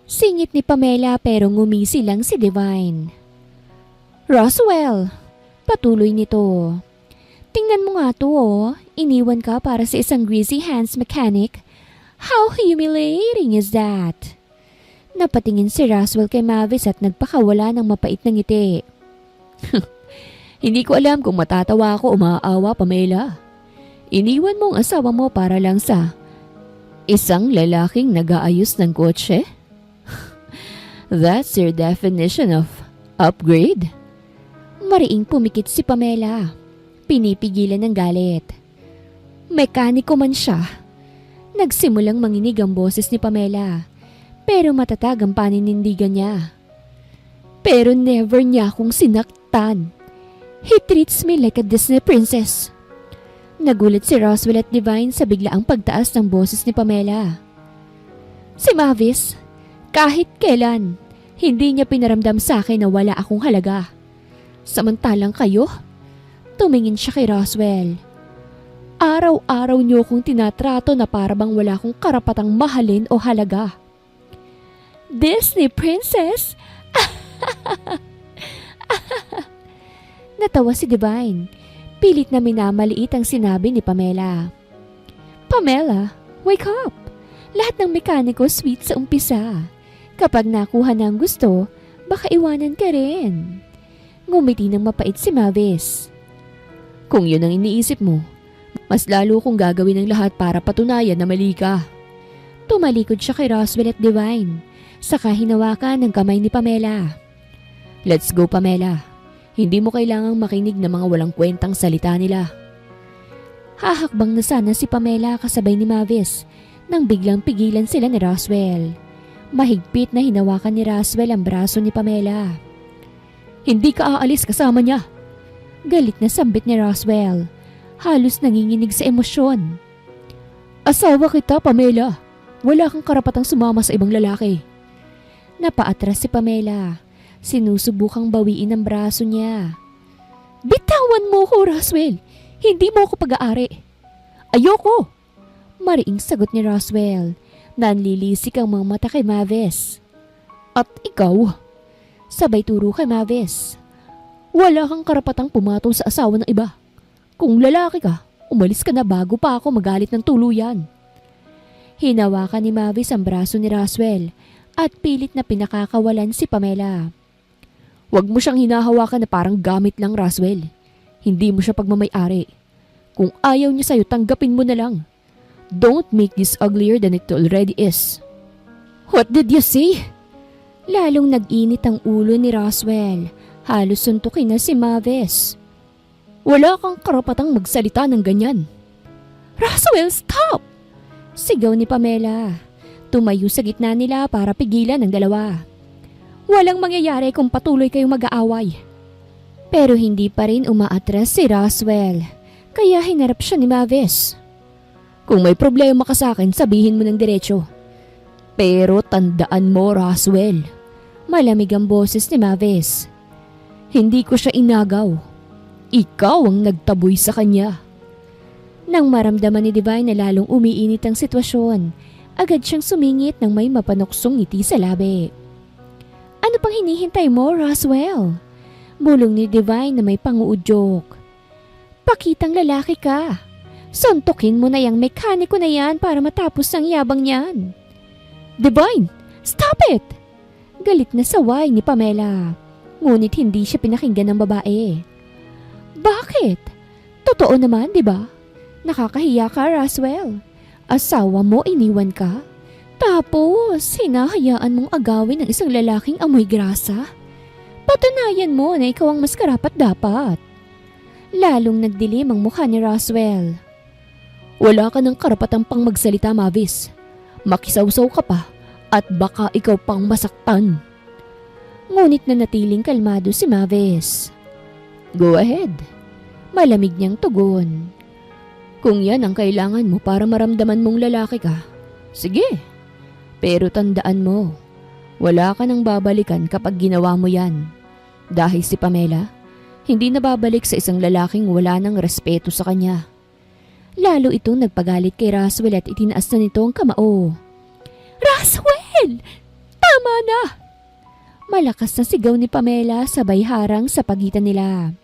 Singit ni Pamela pero ngumisi lang si Divine. "Roswell," patuloy nito. "Tingnan mo nga to, oh. Iniwan ka para sa isang greasy hands mechanic. How humiliating is that?" Napatingin si Roswell kay Mavis at nagpakawala ng mapait na ngiti. "Hindi ko alam kung matatawa ako o maaawa, Pamela. Iniwan mo ang asawa mo para lang sa isang lalaking nag-aayos ng kotse? That's your definition of upgrade?" Mariing pumikit si Pamela. Pinipigilan ng galit. Mekaniko man siya. Nagsimulang manginig ang boses ni Pamela. Pero matatag ang paninindigan niya. Pero never niya akong sinaktan. He treats me like a Disney princess. Nagulat si Roswell at Divine sa biglaang pagtaas ng boses ni Pamela. Si Mavis, kahit kailan, hindi niya pinaramdam sa akin na wala akong halaga. Samantalang kayo, tumingin siya kay Roswell. Araw-araw niyo akong tinatrato na para bang wala akong karapatang mahalin o halaga. Disney princess? Natawa si Divine. Pilit na minamaliit ang sinabi ni Pamela. Pamela, wake up! Lahat ng mekaniko sweet sa umpisa. Kapag nakuha na ang gusto, baka iwanan ka rin. Ngumiti ng mapait si Mavis. Kung yun ang iniisip mo, mas lalo kong gagawin ang lahat para patunayan na mali ka. Tumalikod siya kay Roswell at Divine. Saka hinawakan ng kamay ni Pamela. Let's go, Pamela. Hindi mo kailangang makinig ng mga walang kwentang salita nila. Hahakbang na sana si Pamela kasabay ni Mavis nang biglang pigilan sila ni Roswell. Mahigpit na hinawakan ni Roswell ang braso ni Pamela. Hindi ka aalis kasama niya. Galit na sambit ni Roswell. Halos nanginginig sa emosyon. Asawa kita, Pamela. Wala kang karapatang sumama sa ibang lalaki. Napaatras si Pamela. Sinusubukang bawiin ang braso niya. Bitawan mo ko, Roswell. Hindi mo ako pag-aari. Ayoko. Mariing sagot ni Roswell. Nanlilisik ang mga mata kay Mavis. At ikaw? Sabay turo kay Mavis. Wala kang karapatang pumatong sa asawa ng iba. Kung lalaki ka, umalis ka na bago pa ako magalit ng tuluyan. Hinawakan ni Mavis ang braso ni Roswell at pilit na pinakakawalan si Pamela. Huwag mo siyang hinahawakan na parang gamit lang, Roswell. Hindi mo siya pagmamay-ari. Kung ayaw niya sa'yo, tanggapin mo na lang. Don't make this uglier than it already is. What did you say? Lalong nag-init ang ulo ni Roswell. Halos suntukin na si Mavis. Wala kang karapatang magsalita ng ganyan. Roswell, stop! Sigaw ni Pamela. Tumayo sa gitna nila para pigilan ang dalawa. Walang mangyayari kung patuloy kayong mag-aaway. Pero hindi pa rin umaatras si Roswell. Kaya hinarap siya ni Mavis. Kung may problema ka sa akin, sabihin mo ng diretso. Pero tandaan mo, Roswell. Malamig ang boses ni Mavis. Hindi ko siya inagaw. Ikaw ang nagtaboy sa kanya. Nang maramdaman ni Divine na lalong umiinit ang sitwasyon, agad siyang sumingit nang may mapanuksong ngiti sa labi. Ano pang hinihintay mo, Roswell? Bulong ni Divine na may panguudyok. Pakitang lalaki ka. Suntukin mo na yung mekaniko na yan para matapos ang yabang niyan. Divine, stop it! Galit na saway ni Pamela. Ngunit hindi siya pinakinggan ng babae. Bakit? Totoo naman, di ba? Nakakahiya ka, Roswell. Asawa mo iniwan ka? Tapos, hinahayaan mong agawin ng isang lalaking amoy grasa? Patunayan mo na ikaw ang mas karapat-dapat. Lalong nagdilim ang mukha ni Roswell. Wala ka ng karapatang pang magsalita, Mavis. Makisawsaw ka pa at baka ikaw pang masaktan. Ngunit nanatiling kalmado si Mavis. Go ahead. Malamig niyang tugon. Kung yan ang kailangan mo para maramdaman mong lalaki ka, sige. Pero tandaan mo, wala ka nang babalikan kapag ginawa mo yan. Dahil si Pamela, hindi na babalik sa isang lalaking wala ng respeto sa kanya. Lalo itong nagpagalit kay Roswell at itinaas na nito ang kamao. Roswell! Tama na! Malakas na sigaw ni Pamela sabay harang sa pagitan nila.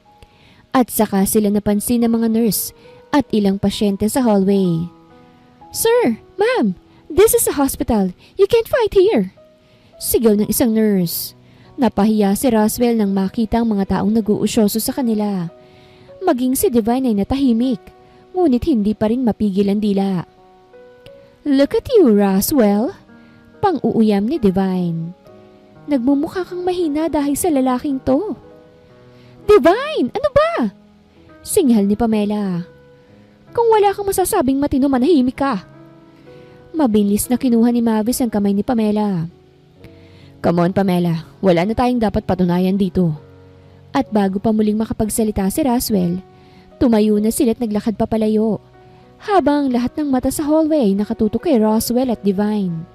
At saka sila napansin ng mga nurse at ilang pasyente sa hallway. Sir, ma'am, this is a hospital. You can't fight here. Sigaw ng isang nurse. Napahiya si Roswell nang makita ang mga taong nag-uusyoso sa kanila. Maging si Divine ay natahimik, ngunit hindi pa rin mapigil ang dila. Look at you, Roswell. Pang-uuyam ni Divine. Nagmumukha kang mahina dahil sa lalaking to. Divine! Ano ba? Singhal ni Pamela. Kung wala kang masasabing matino, manahimik ka. Mabilis na kinuha ni Mavis ang kamay ni Pamela. Come on, Pamela. Wala na tayong dapat patunayan dito. At bago pa muling makapagsalita si Roswell, tumayo na sila at naglakad papalayo. Habang lahat ng mata sa hallway nakatutok kay Roswell at Divine.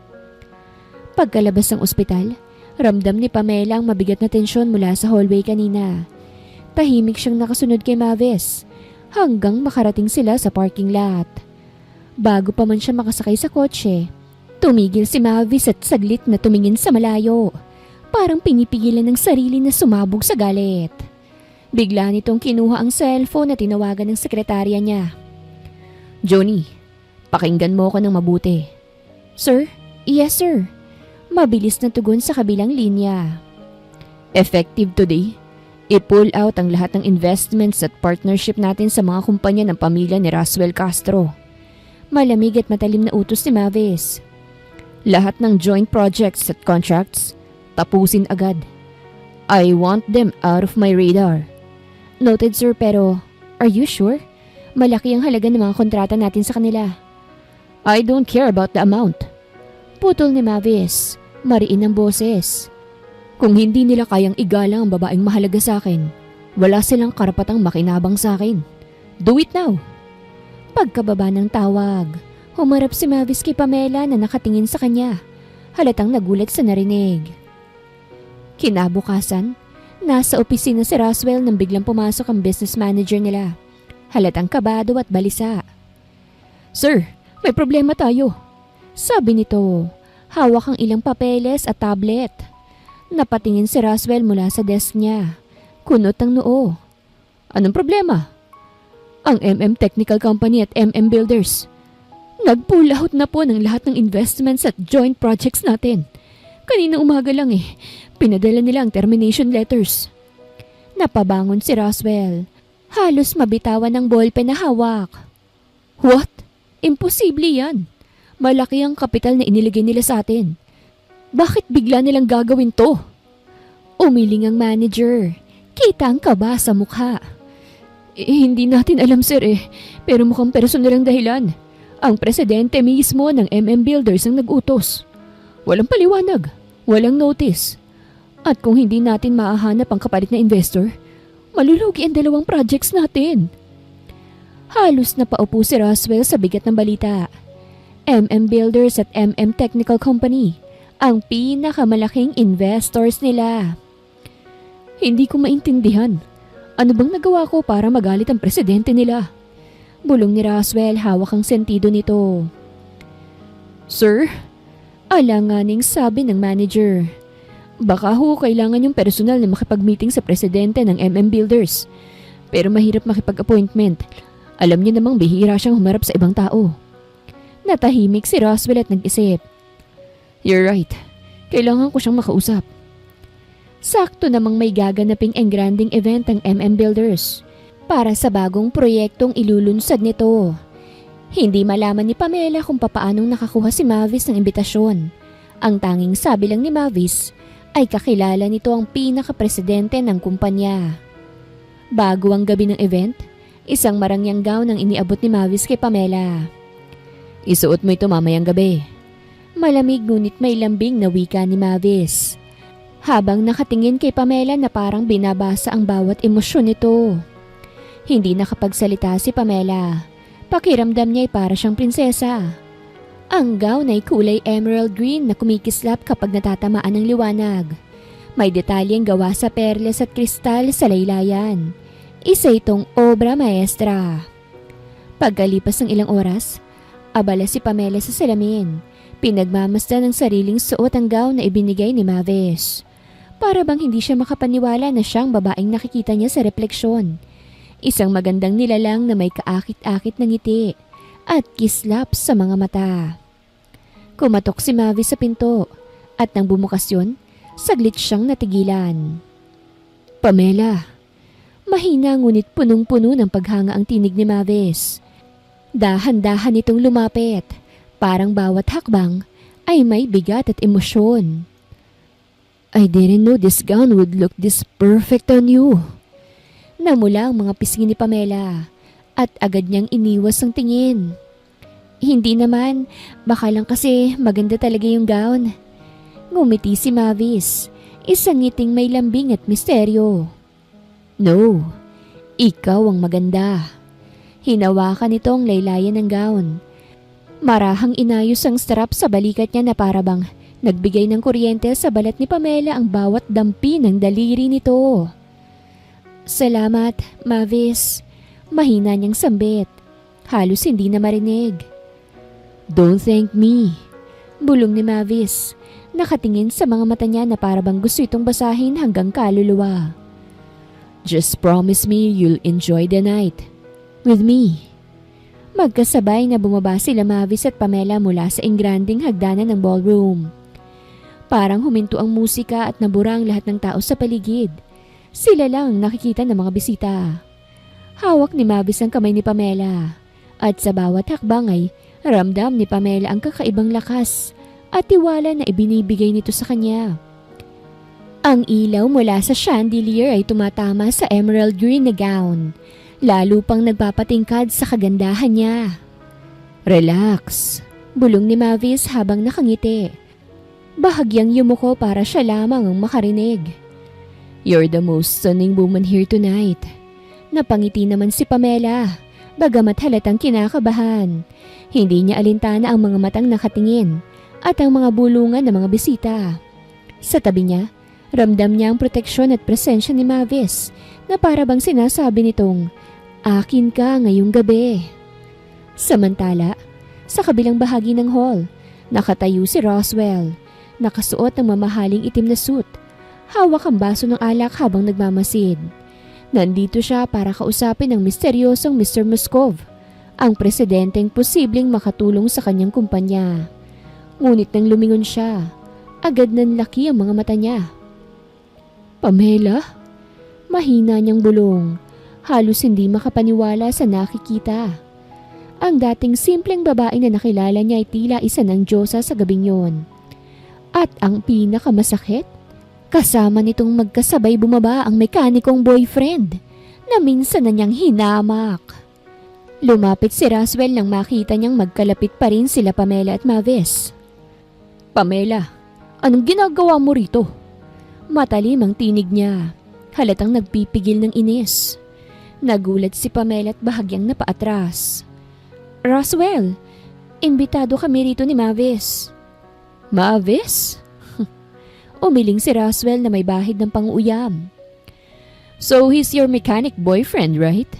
Pagkalabas ng ospital, ramdam ni Pamela ang mabigat na tensyon mula sa hallway kanina. Tahimik siyang nakasunod kay Mavis hanggang makarating sila sa parking lot. Bago pa man siya makasakay sa kotse, tumigil si Mavis at saglit na tumingin sa malayo. Parang pinipigilan ng sarili na sumabog sa galit. Bigla nitong kinuha ang cellphone at tinawagan ng sekretarya niya. Johnny, pakinggan mo ako ng mabuti. Sir? Yes, sir. Mabilis na tugon sa kabilang linya. Effective today, i-pull out ang lahat ng investments at partnership natin sa mga kumpanya ng pamilya ni Roswell Castro. Malamig at matalim na utos ni Mavis. Lahat ng joint projects at contracts, tapusin agad. I want them out of my radar. Noted, sir, pero are you sure? Malaki ang halaga ng mga kontrata natin sa kanila. I don't care about the amount. Putol ni Mavis, mariin ang boses. Kung hindi nila kayang igalang ang babaeng mahalaga sa akin, wala silang karapatang makinabang sa akin. Do it now. Pagkababa ng tawag, humarap si Mavis kay Pamela na nakatingin sa kanya. Halatang nagulat sa narinig. Kinabukasan, nasa opisina si Roswell nang biglang pumasok ang business manager nila. Halatang kabado at balisa. Sir, may problema tayo. Sabi nito, hawak ang ilang papeles at tablet. Napatingin si Roswell mula sa desk niya. Kunot ang noo. Anong problema? Ang Technical Company at Builders. Nag-pull out na po ng lahat ng investments at joint projects natin. Kanina umaga lang pinadala nila ang termination letters. Napabangon si Roswell. Halos mabitawan ng ballpen na hawak. What? Imposible yan. Malaki ang kapital na iniligay nila sa atin. Bakit bigla nilang gagawin to? Umiling ang manager. Kita ang kaba sa mukha. Hindi natin alam, sir, pero mukhang personal ang dahilan. Ang presidente mismo ng Builders ang nag-utos. Walang paliwanag, walang notice. At kung hindi natin maahanap ang kapalit na investor, malulugi ang dalawang projects natin. Halos napaupo si Roswell sa bigat ng balita. Builders at Technical Company, ang pinakamalaking investors nila. Hindi ko maintindihan. Ano bang nagawa ko para magalit ang presidente nila? Bulong ni Roswell, hawak ang sentido nito. Sir, alanganing sabi ng manager. Baka kailangan yung personal na makipag-meeting sa presidente ng Builders. Pero mahirap makipag-appointment. Alam niyo namang bihira siyang humarap sa ibang tao. Natahimik si Roswell at nag-isip. You're right. Kailangan ko siyang makausap. Sakto namang may gaganaping engranding event ang Builders para sa bagong proyektong ilulunsad nito. Hindi malaman ni Pamela kung papaanong nakakuha si Mavis ng imbitasyon. Ang tanging sabi lang ni Mavis ay kakilala nito ang pinaka-presidente ng kumpanya. Bago ang gabi ng event, isang marangyang gown ang iniabot ni Mavis kay Pamela. Isuot mo ito mamayang gabi. Malamig ngunit may lambing na wika ni Mavis. Habang nakatingin kay Pamela na parang binabasa ang bawat emosyon nito. Hindi nakapagsalita si Pamela. Pakiramdam niya ay para siyang prinsesa. Ang gown ay kulay emerald green na kumikislap kapag natatamaan ng liwanag. May detalyeng gawa sa perles at kristal sa laylayan. Isa itong obra maestra. Pagkalipas ng ilang oras, abala si Pamela sa salamin. Pinagmamasdan ng sariling suot ang gown na ibinigay ni Mavis. Para bang hindi siya makapaniwala na siyang babaeng nakikita niya sa refleksyon. Isang magandang nilalang na may kaakit-akit na ngiti at kislap sa mga mata. Kumatok si Mavis sa pinto at nang bumukas yun, saglit siyang natigilan. Pamela. Mahina ngunit punong-puno ng paghanga ang tinig ni Mavis. Dahan-dahan itong lumapit. Parang bawat hakbang ay may bigat at emosyon. I didn't know this gown would look this perfect on you. Namula ang mga pisngi ni Pamela at agad niyang iniwas ang tingin. Hindi naman, baka lang kasi maganda talaga yung gown. Ngumiti si Mavis, isang ngiting may lambing at misteryo. No, ikaw ang maganda. Hinawakan nito ang laylayan ng gown. Marahang inayos ang strap sa balikat niya na parabang nagbigay ng kuryente sa balat ni Pamela ang bawat dampi ng daliri nito. Salamat, Mavis. Mahina niyang sambit. Halos hindi na marinig. Don't thank me. Bulong ni Mavis. Nakatingin sa mga mata niya na parabang gusto itong basahin hanggang kaluluwa. Just promise me you'll enjoy the night with me. Magkasabay na bumaba sila Mavis at Pamela mula sa engranding hagdanan ng ballroom. Parang huminto ang musika at nabura ang lahat ng tao sa paligid. Sila lang nakikita ng mga bisita. Hawak ni Mavis ang kamay ni Pamela at sa bawat hakbang ay ramdam ni Pamela ang kakaibang lakas at tiwala na ibinibigay nito sa kanya. Ang ilaw mula sa chandelier ay tumatama sa emerald green na gown, lalo pang nagpapatingkad sa kagandahan niya. Relax, bulong ni Mavis habang nakangiti. Bahagyang yumuko para siya lamang ang makarinig. You're the most stunning woman here tonight. Napangiti naman si Pamela, bagamat halatang kinakabahan. Hindi niya alintana ang mga matang nakatingin at ang mga bulungan ng mga bisita. Sa tabi niya, ramdam niya ang proteksyon at presensya ni Mavis na parabang sinasabi nitong, akin ka ngayong gabi. Samantala, sa kabilang bahagi ng hall, nakatayo si Roswell, nakasuot ng mamahaling itim na suit. Hawak ang baso ng alak habang nagmamasid. Nandito siya para kausapin ang misteryosong Mr. Moskov, ang presidenteng posibleng makatulong sa kanyang kumpanya. Ngunit nang lumingon siya, agad nanlaki ang mga mata niya. Pamela? Mahina niyang bulong, halos hindi makapaniwala sa nakikita. Ang dating simpleng babae na nakilala niya ay tila isa ng diyosa sa gabing yon. At ang pinakamasakit, kasama nitong magkasabay bumaba ang mekanikong boyfriend na minsan na niyang hinamak. Lumapit si Roswell nang makita niyang magkalapit pa rin sila Pamela at Mavis. Pamela, anong ginagawa mo rito? Matalim ang tinig niya, halatang nagpipigil ng inis. Nagulat si Pamela at bahagyang napaatras. Roswell, imbitado kami rito ni Mavis. Mavis? Umiling si Roswell na may bahid ng pang-uyam. So he's your mechanic boyfriend, right?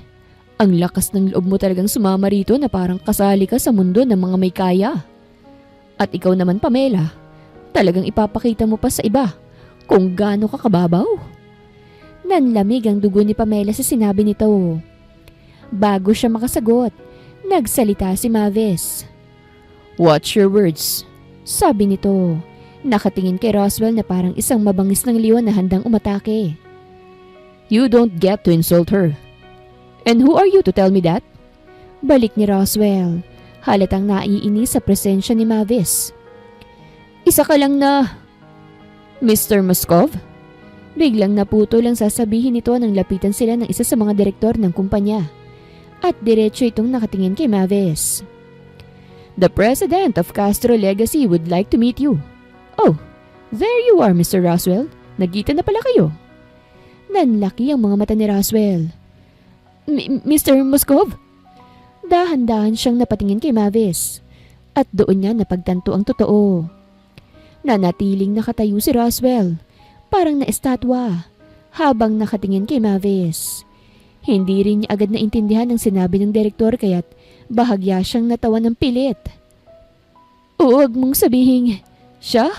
Ang lakas ng loob mo talagang sumama rito na parang kasali ka sa mundo ng mga may kaya. At ikaw naman Pamela, talagang ipapakita mo pa sa iba kung gaano ka kababaw. Nanlamig ang dugo ni Pamela sa sinabi nito. Bago siya makasagot, nagsalita si Mavis. Watch your words, sabi nito. Nakatingin kay Roswell na parang isang mabangis ng leon na handang umatake. You don't get to insult her. And who are you to tell me that? Balik ni Roswell, halatang naiinis sa presensya ni Mavis. Isa ka lang na... Mr. Moskov? Biglang naputol ang sasabihin nito nang lapitan sila ng isa sa mga direktor ng kumpanya. At diretso itong nakatingin kay Mavis. The president of Castro Legacy would like to meet you. Oh, there you are, Mr. Roswell. Nagkita na pala kayo. Nanlaki ang mga mata ni Roswell. Mr. Moskov? Dahan-dahan siyang napatingin kay Mavis. At doon niya napagtanto ang totoo. Nanatiling nakatayo si Roswell, parang na-estatwa, habang nakatingin kay Mavis. Hindi rin niya agad naintindihan ang sinabi ng direktor kaya't bahagya siyang natawa ng pilit. Huwag mong sabihin... Siya?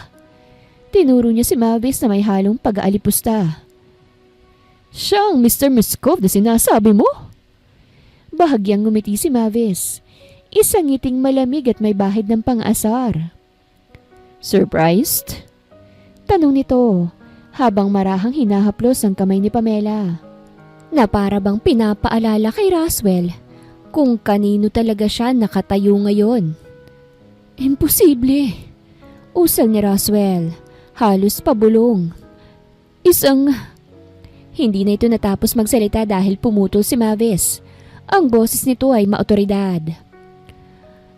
Tinuro niya si Mavis na may halong pag-aalipusta. Siya ang Mr. Moskov na sinasabi mo? Bahagyang ngumiti si Mavis. Isang ngiting malamig at may bahid ng pang-asar. Surprised? Tanong nito habang marahang hinahaplos ang kamay ni Pamela. Na para bang pinapaalala kay Roswell kung kanino talaga siya nakatayo ngayon. Imposible. Usal ni Roswell, halos pabulong. Hindi na ito natapos magsalita dahil pumutol si Mavis. Ang boses nito ay maotoridad.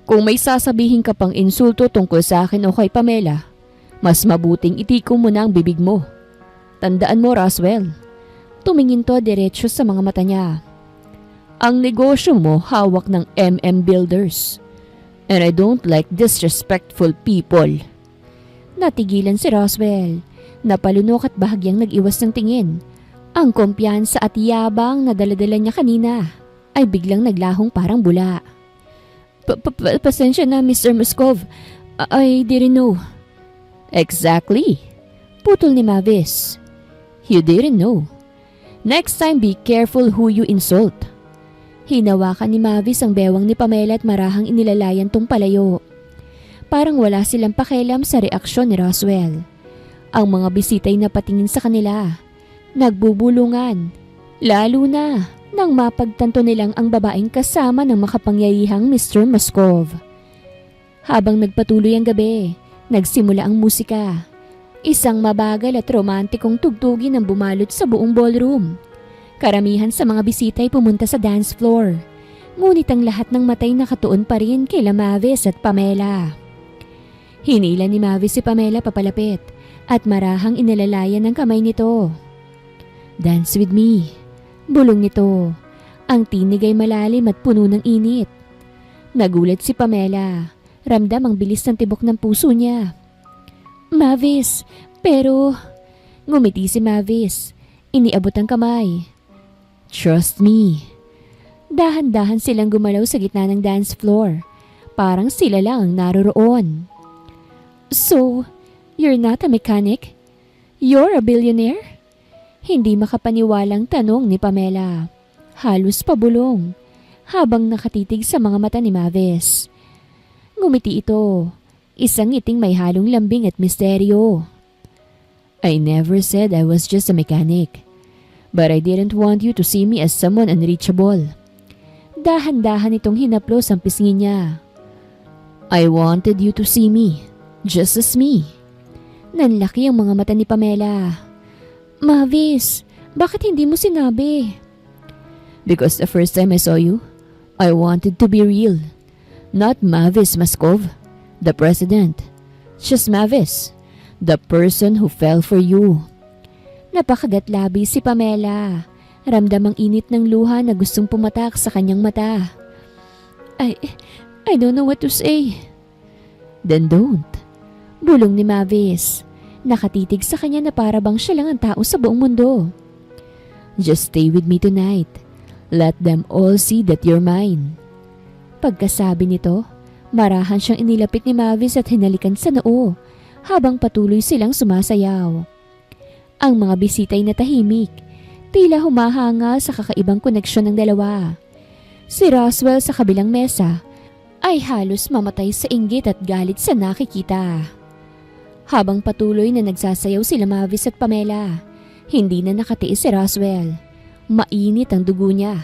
Kung may sasabihin ka pang insulto tungkol sa akin o kay Pamela, mas mabuting itiko mo na ang bibig mo. Tandaan mo, Roswell. Tumingin to diretsyo sa mga mata niya. Ang negosyo mo hawak ng Builders. And I don't like disrespectful people. Natigilan si Roswell. Napalunok at bahagyang nag-iwas ng tingin. Ang kumpiyansa at yabang na daladala niya kanina ay biglang naglahong parang bula. Pasensya na, Mr. Moskov. I didn't know. Exactly. Putol ni Mavis. You didn't know. Next time, be careful who you insult. Hinawakan ni Mavis ang bewang ni Pamela at marahang inilalayan tong palayo. Parang wala silang pakialam sa reaksyon ni Roswell. Ang mga bisita'y napatingin sa kanila. Nagbubulungan. Lalo na nang mapagtanto nilang ang babaeng kasama ng makapangyarihang Mr. Moskov. Habang nagpatuloy ang gabi, nagsimula ang musika. Isang mabagal at romantikong tugtugin ang bumalot sa buong ballroom. Karamihan sa mga bisita ay pumunta sa dance floor. Ngunit ang lahat ng matay nakatuon pa rin kay Mavis at Pamela. Hinila ni Mavis si Pamela papalapit at marahang inalalayan ng kamay nito. Dance with me. Bulong nito. Ang tinig ay malalim at puno ng init. Nagulat si Pamela. Ramdam ang bilis ng tibok ng puso niya. Mavis, pero... Ngumiti si Mavis. Iniabot ang kamay. Trust me. Dahan-dahan silang gumalaw sa gitna ng dance floor. Parang sila lang ang naroroon. So, you're not a mechanic? You're a billionaire? Hindi makapaniwalang tanong ni Pamela. Halos pabulong, habang nakatitig sa mga mata ni Mavis. Ngumiti ito, isang ngiting may halong lambing at misteryo. I never said I was just a mechanic, but I didn't want you to see me as someone unreachable. Dahan-dahan itong hinaplos ang pisngi niya. I wanted you to see me, just as me. Nanlaki ang mga mata ni Pamela. Mavis, bakit hindi mo sinabi? Because the first time I saw you, I wanted to be real. Not Mavis Moskov, the president. Just Mavis, the person who fell for you. Napakagatlabi si Pamela. Ramdam ang init ng luha na gustong pumatak sa kanyang mata. I don't know what to say. Then don't. Bulong ni Mavis. Nakatitig sa kanya na para bang siya lang ang tao sa buong mundo. Just stay with me tonight. Let them all see that you're mine. Pagkasabi nito, marahan siyang inilapit ni Mavis at hinalikan sa noo habang patuloy silang sumasayaw. Ang mga bisita'y natahimik, tila humahanga sa kakaibang koneksyon ng dalawa. Si Roswell sa kabilang mesa ay halos mamatay sa inggit at galit sa nakikita. Habang patuloy na nagsasayaw sila Mavis at Pamela, hindi na nakatiis si Roswell. Mainit ang dugo niya.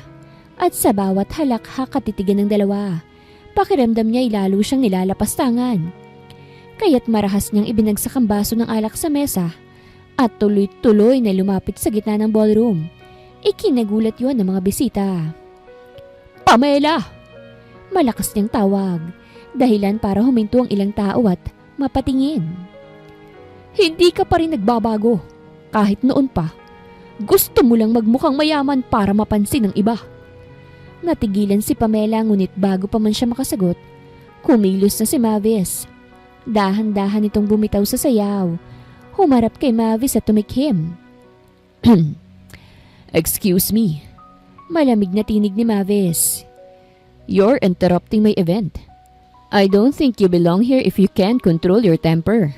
At sa bawat halakhak at titigan ng dalawa, pakiramdam niya ay lalo siyang nilalapastangan. Kaya't marahas niyang ibinagsak ang baso ng alak sa mesa at tuloy-tuloy na lumapit sa gitna ng ballroom. Ikinagulat yun ng mga bisita. Pamela! Malakas niyang tawag, dahilan para huminto ang ilang tao at mapatingin. Hindi ka pa rin nagbabago. Kahit noon pa, gusto mo lang magmukhang mayaman para mapansin ng iba. Natigilan si Pamela ngunit bago pa man siya makasagot, kumilos na si Mavis. Dahan-dahan itong bumitaw sa sayaw. Humarap kay Mavis at tumikhim. Excuse me. Malamig na tinig ni Mavis. You're interrupting my event. I don't think you belong here if you can't control your temper.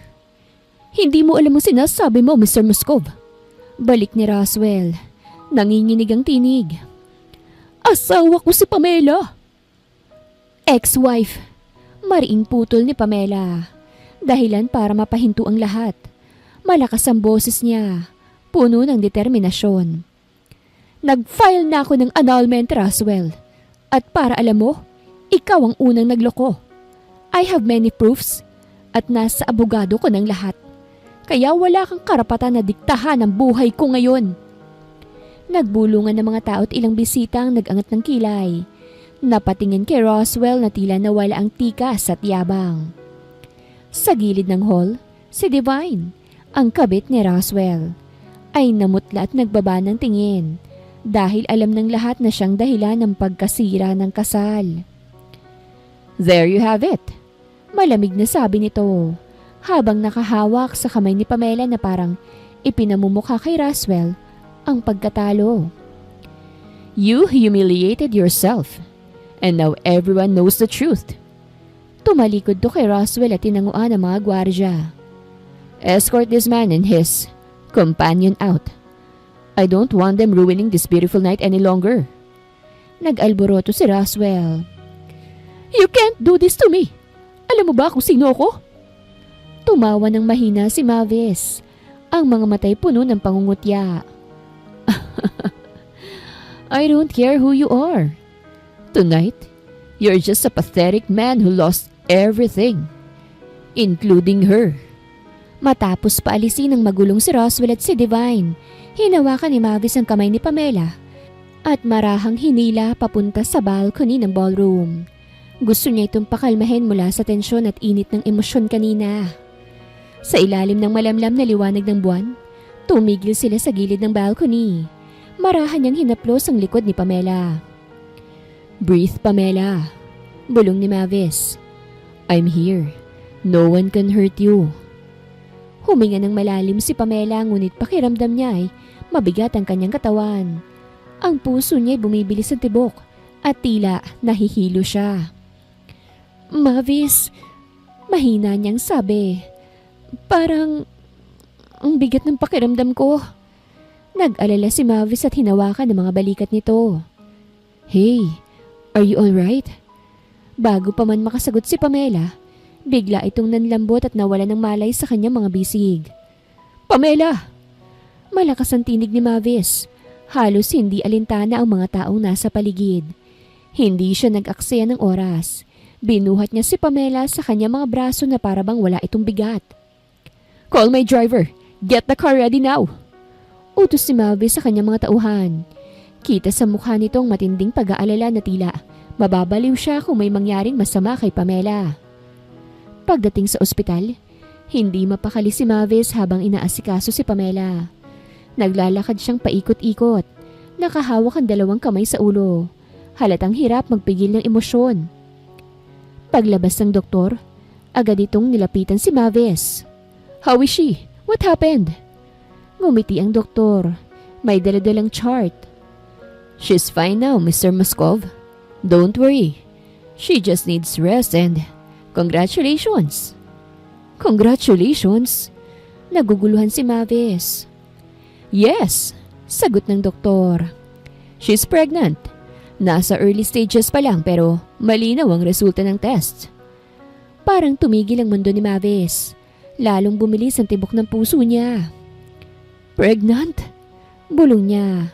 Hindi mo alam mo sinasabi mo, Mr. Moskov. Balik ni Roswell. Nanginginig ang tinig. Asawa ko si Pamela. Ex-wife. Mariing putol ni Pamela. Dahilan para mapahinto ang lahat. Malakas ang boses niya. Puno ng determinasyon. Nag-file na ako ng annulment, Roswell. At para alam mo, ikaw ang unang nagloko. I have many proofs. At nasa abogado ko ng lahat. Kaya wala kang karapatan na diktahan ang buhay ko ngayon. Nagbulungan ng mga tao at ilang bisita ang nag-angat ng kilay. Napatingin kay Roswell na tila nawala ang tikas at yabang. Sa gilid ng hall, si Divine, ang kabit ni Roswell, ay namutla at nagbaba ng tingin dahil alam ng lahat na siyang dahilan ng pagkasira ng kasal. "There you have it," malamig na sabi nito habang nakahawak sa kamay ni Pamela na parang ipinamumukha kay Roswell ang pagkatalo. "You humiliated yourself. And now everyone knows the truth." Tumalikod to kay Roswell at tinanguan ang mga gwardya. "Escort this man and his companion out. I don't want them ruining this beautiful night any longer." Nag-alboroto si Roswell. "You can't do this to me. Alam mo ba kung sino ako?" Tumawa ng mahina si Mavis, ang mga matay puno ng pangungutya. "I don't care who you are. Tonight, you're just a pathetic man who lost everything, including her." Matapos paalisin ng magulong si Roswell at si Divine, hinawakan ni Mavis ang kamay ni Pamela at marahang hinila papunta sa balcony ng ballroom. Gusto niya itong pakalmahin mula sa tensyon at init ng emosyon kanina. Sa ilalim ng malamlam na liwanag ng buwan, tumigil sila sa gilid ng balcony. Marahan niyang hinaplos ang likod ni Pamela. "Breathe, Pamela," bulong ni Mavis. "I'm here. No one can hurt you." Huminga ng malalim si Pamela, ngunit pakiramdam niya ay mabigat ang kanyang katawan. Ang puso niya ay bumibilis ang tibok at tila nahihilo siya. "Mavis," mahina niyang sabi. "Parang ang bigat ng pakiramdam ko." Nag-alala si Mavis at hinawakan ng mga balikat nito. "Hey, are you alright?" Bago pa man makasagot si Pamela, bigla itong nanlambot at nawala ng malay sa kanyang mga bisig. "Pamela!" Malakas ang tinig ni Mavis. Halos hindi alintana ang mga taong nasa paligid. Hindi siya nag-aksaya ng oras. Binuhat niya si Pamela sa kanyang mga braso na parabang wala itong bigat. "Call my driver! Get the car ready now!" Utos si Mavis sa kanyang mga tauhan. Kita sa mukha nitong matinding pag-aalala na tila mababaliw siya kung may mangyaring masama kay Pamela. Pagdating sa ospital, hindi mapakali si Mavis habang inaasikaso si Pamela. Naglalakad siyang paikot-ikot, nakahawak ang dalawang kamay sa ulo. Halatang hirap magpigil ng emosyon. Paglabas ng doktor, agad itong nilapitan si Mavis. "How is she? What happened?" Ngumiti ang doktor. May daladalang chart. "She's fine now, Mr. Moskov. Don't worry. She just needs rest and congratulations." "Congratulations?" Naguguluhan si Mavis. "Yes," sagot ng doktor. "She's pregnant. Nasa early stages pa lang pero malinaw ang resulta ng test." Parang tumigil ang mundo ni Mavis. Lalong bumilis ang tibok ng puso niya. "Pregnant?" bulong niya.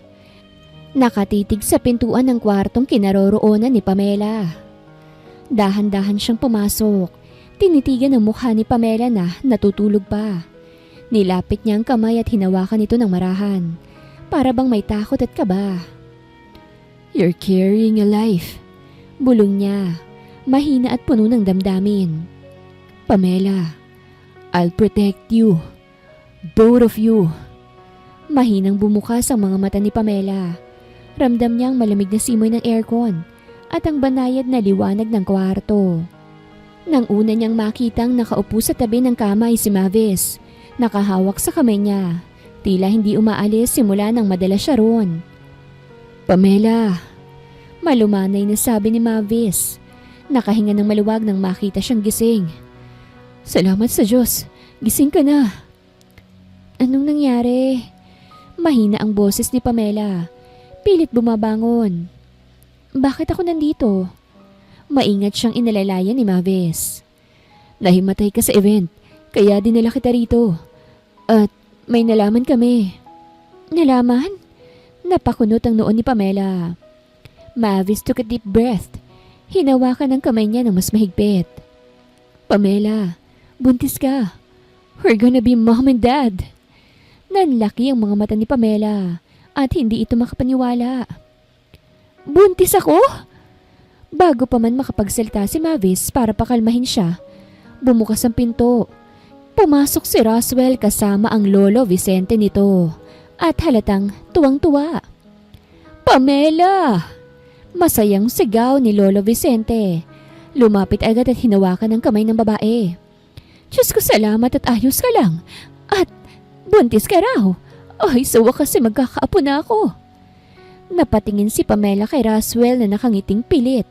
Nakatitig sa pintuan ng kwartong kinaroroonan ni Pamela. Dahan-dahan siyang pumasok. Tinitigan ang mukha ni Pamela na natutulog pa. Nilapit niya ang kamay at hinawakan ito ng marahan. Para bang may takot at kaba. "You're carrying a life," bulong niya. Mahina at puno ng damdamin. "Pamela, I'll protect you. Both of you." Mahinang bumukas ang mga mata ni Pamela. Ramdam niyang malamig na simoy ng aircon at ang banayad na liwanag ng kwarto. Nang una niyang makitang nakaupo sa tabi ng kama ay si Mavis, nakahawak sa kamay niya. Tila hindi umaalis simula nang madala siya roon. "Pamela," malumanay na sabi ni Mavis. Nakahinga ng maluwag nang makita siyang gising. "Salamat sa Diyos, gising ka na." "Anong nangyari?" Mahina ang boses ni Pamela. Pilit bumabangon. "Bakit ako nandito?" Maingat siyang inalalayan ni Mavis. "Nahimatay ka sa event, kaya dinala kita rito. At may nalaman kami." "Nalaman?" Napakunot ang noon ni Pamela. Mavis took a deep breath. Hinawakan ang kamay niya ng mas mahigpit. "Pamela, buntis ka. We're gonna be mom and dad." Nanlaki ang mga mata ni Pamela at hindi ito makapaniwala. Buntis ako? Bago pa man makapagsalita si Mavis para pakalmahin siya, bumukas ang pinto. Pumasok si Roswell kasama ang lolo Vicente nito at halatang tuwang-tuwa. Pamela! Masayang sigaw ni Lolo Vicente. Lumapit agad at hinawakan ang kamay ng babae. Diyos ko, salamat at ayos ka lang. At buntis ka raw. Ay, sa wakas magkakaapo na ako. Napatingin si Pamela kay Roswell na nakangiting pilit.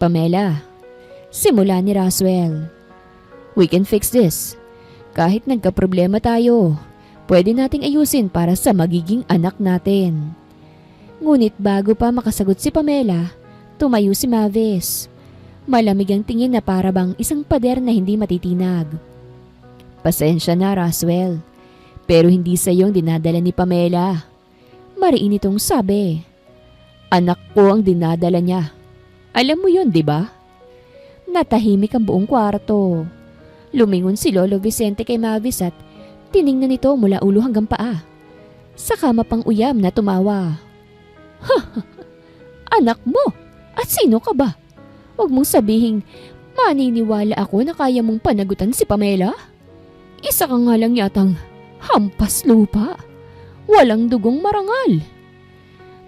Pamela, simula ni Roswell. We can fix this. Kahit nagka-problema tayo, pwede nating ayusin para sa magiging anak natin. Ngunit bago pa makasagot si Pamela, tumayo si Mavis. Malamig ang tingin na para bang isang pader na hindi matitinag. Pasensya na, Roswell, pero hindi sa iyong dinadala ni Pamela. Mariin itong sabi. Anak ko ang dinadala niya. Alam mo yun, di ba? Natahimik ang buong kwarto. Lumingon si Lolo Vicente kay Mavis at tiningnan ito mula ulo hanggang paa. Saka mapang uyam na tumawa. Anak mo? At sino ka ba? Huwag mong sabihing maniniwala ako na kaya mong panagutan si Pamela? Isa ka nga lang yatang hampas lupa. Walang dugong marangal.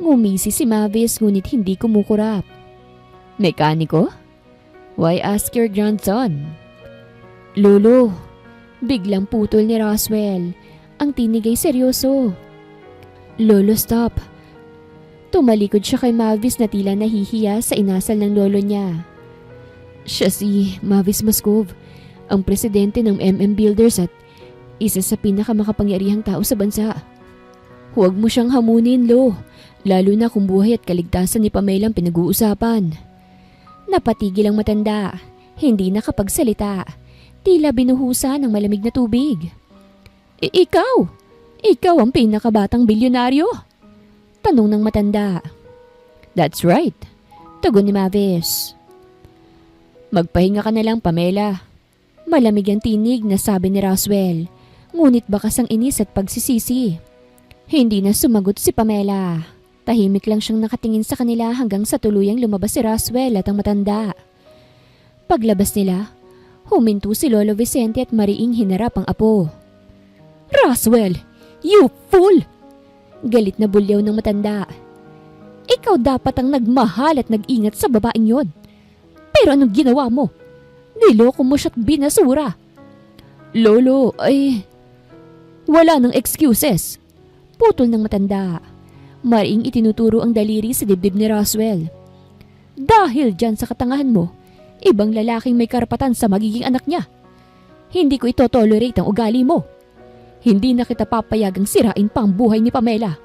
Ngumisi si Mavis ngunit hindi kumukurap. Mekaniko? Why ask your grandson? Lolo, biglang putol ni Roswell. Ang tinig ay seryoso. Lolo, stop. Tumalikod siya kay Mavis na tila nahihiya sa inasal ng lolo niya. Siya si Mavis Moscov, ang presidente ng Builders at isa sa pinakamakapangyarihang tao sa bansa. Huwag mo siyang hamunin, Lo, lalo na kung buhay at kaligtasan ni Pamela ang pinag-uusapan. Napatigil ang matanda, hindi nakapagsalita, tila binuhusan ng malamig na tubig. Ikaw ang pinakabatang bilyonaryo? Tanong ng matanda. That's right, tugon ni Mavis. Magpahinga ka na lang, Pamela. Malamig ang tinig na sabi ni Roswell, ngunit bakas ang inis at pagsisisi. Hindi na sumagot si Pamela. Tahimik lang siyang nakatingin sa kanila hanggang sa tuluyang lumabas si Roswell at ang matanda. Paglabas nila, huminto si Lolo Vicente at mariing hinarap ang apo. Roswell, you fool! Galit na bulyaw ng matanda. Ikaw dapat ang nagmahal at nag-ingat sa babaeng yon. Pero anong ginawa mo? Niloko mo siya't binasura. Lolo, ay... Wala nang excuses. Putol ng matanda. Mariing itinuturo ang daliri sa dibdib ni Roswell. Dahil dyan sa katangahan mo, ibang lalaking may karapatan sa magiging anak niya. Hindi ko ito tolerate ang ugali mo. Hindi na kita papayagang sirain pa ang buhay ni Pamela.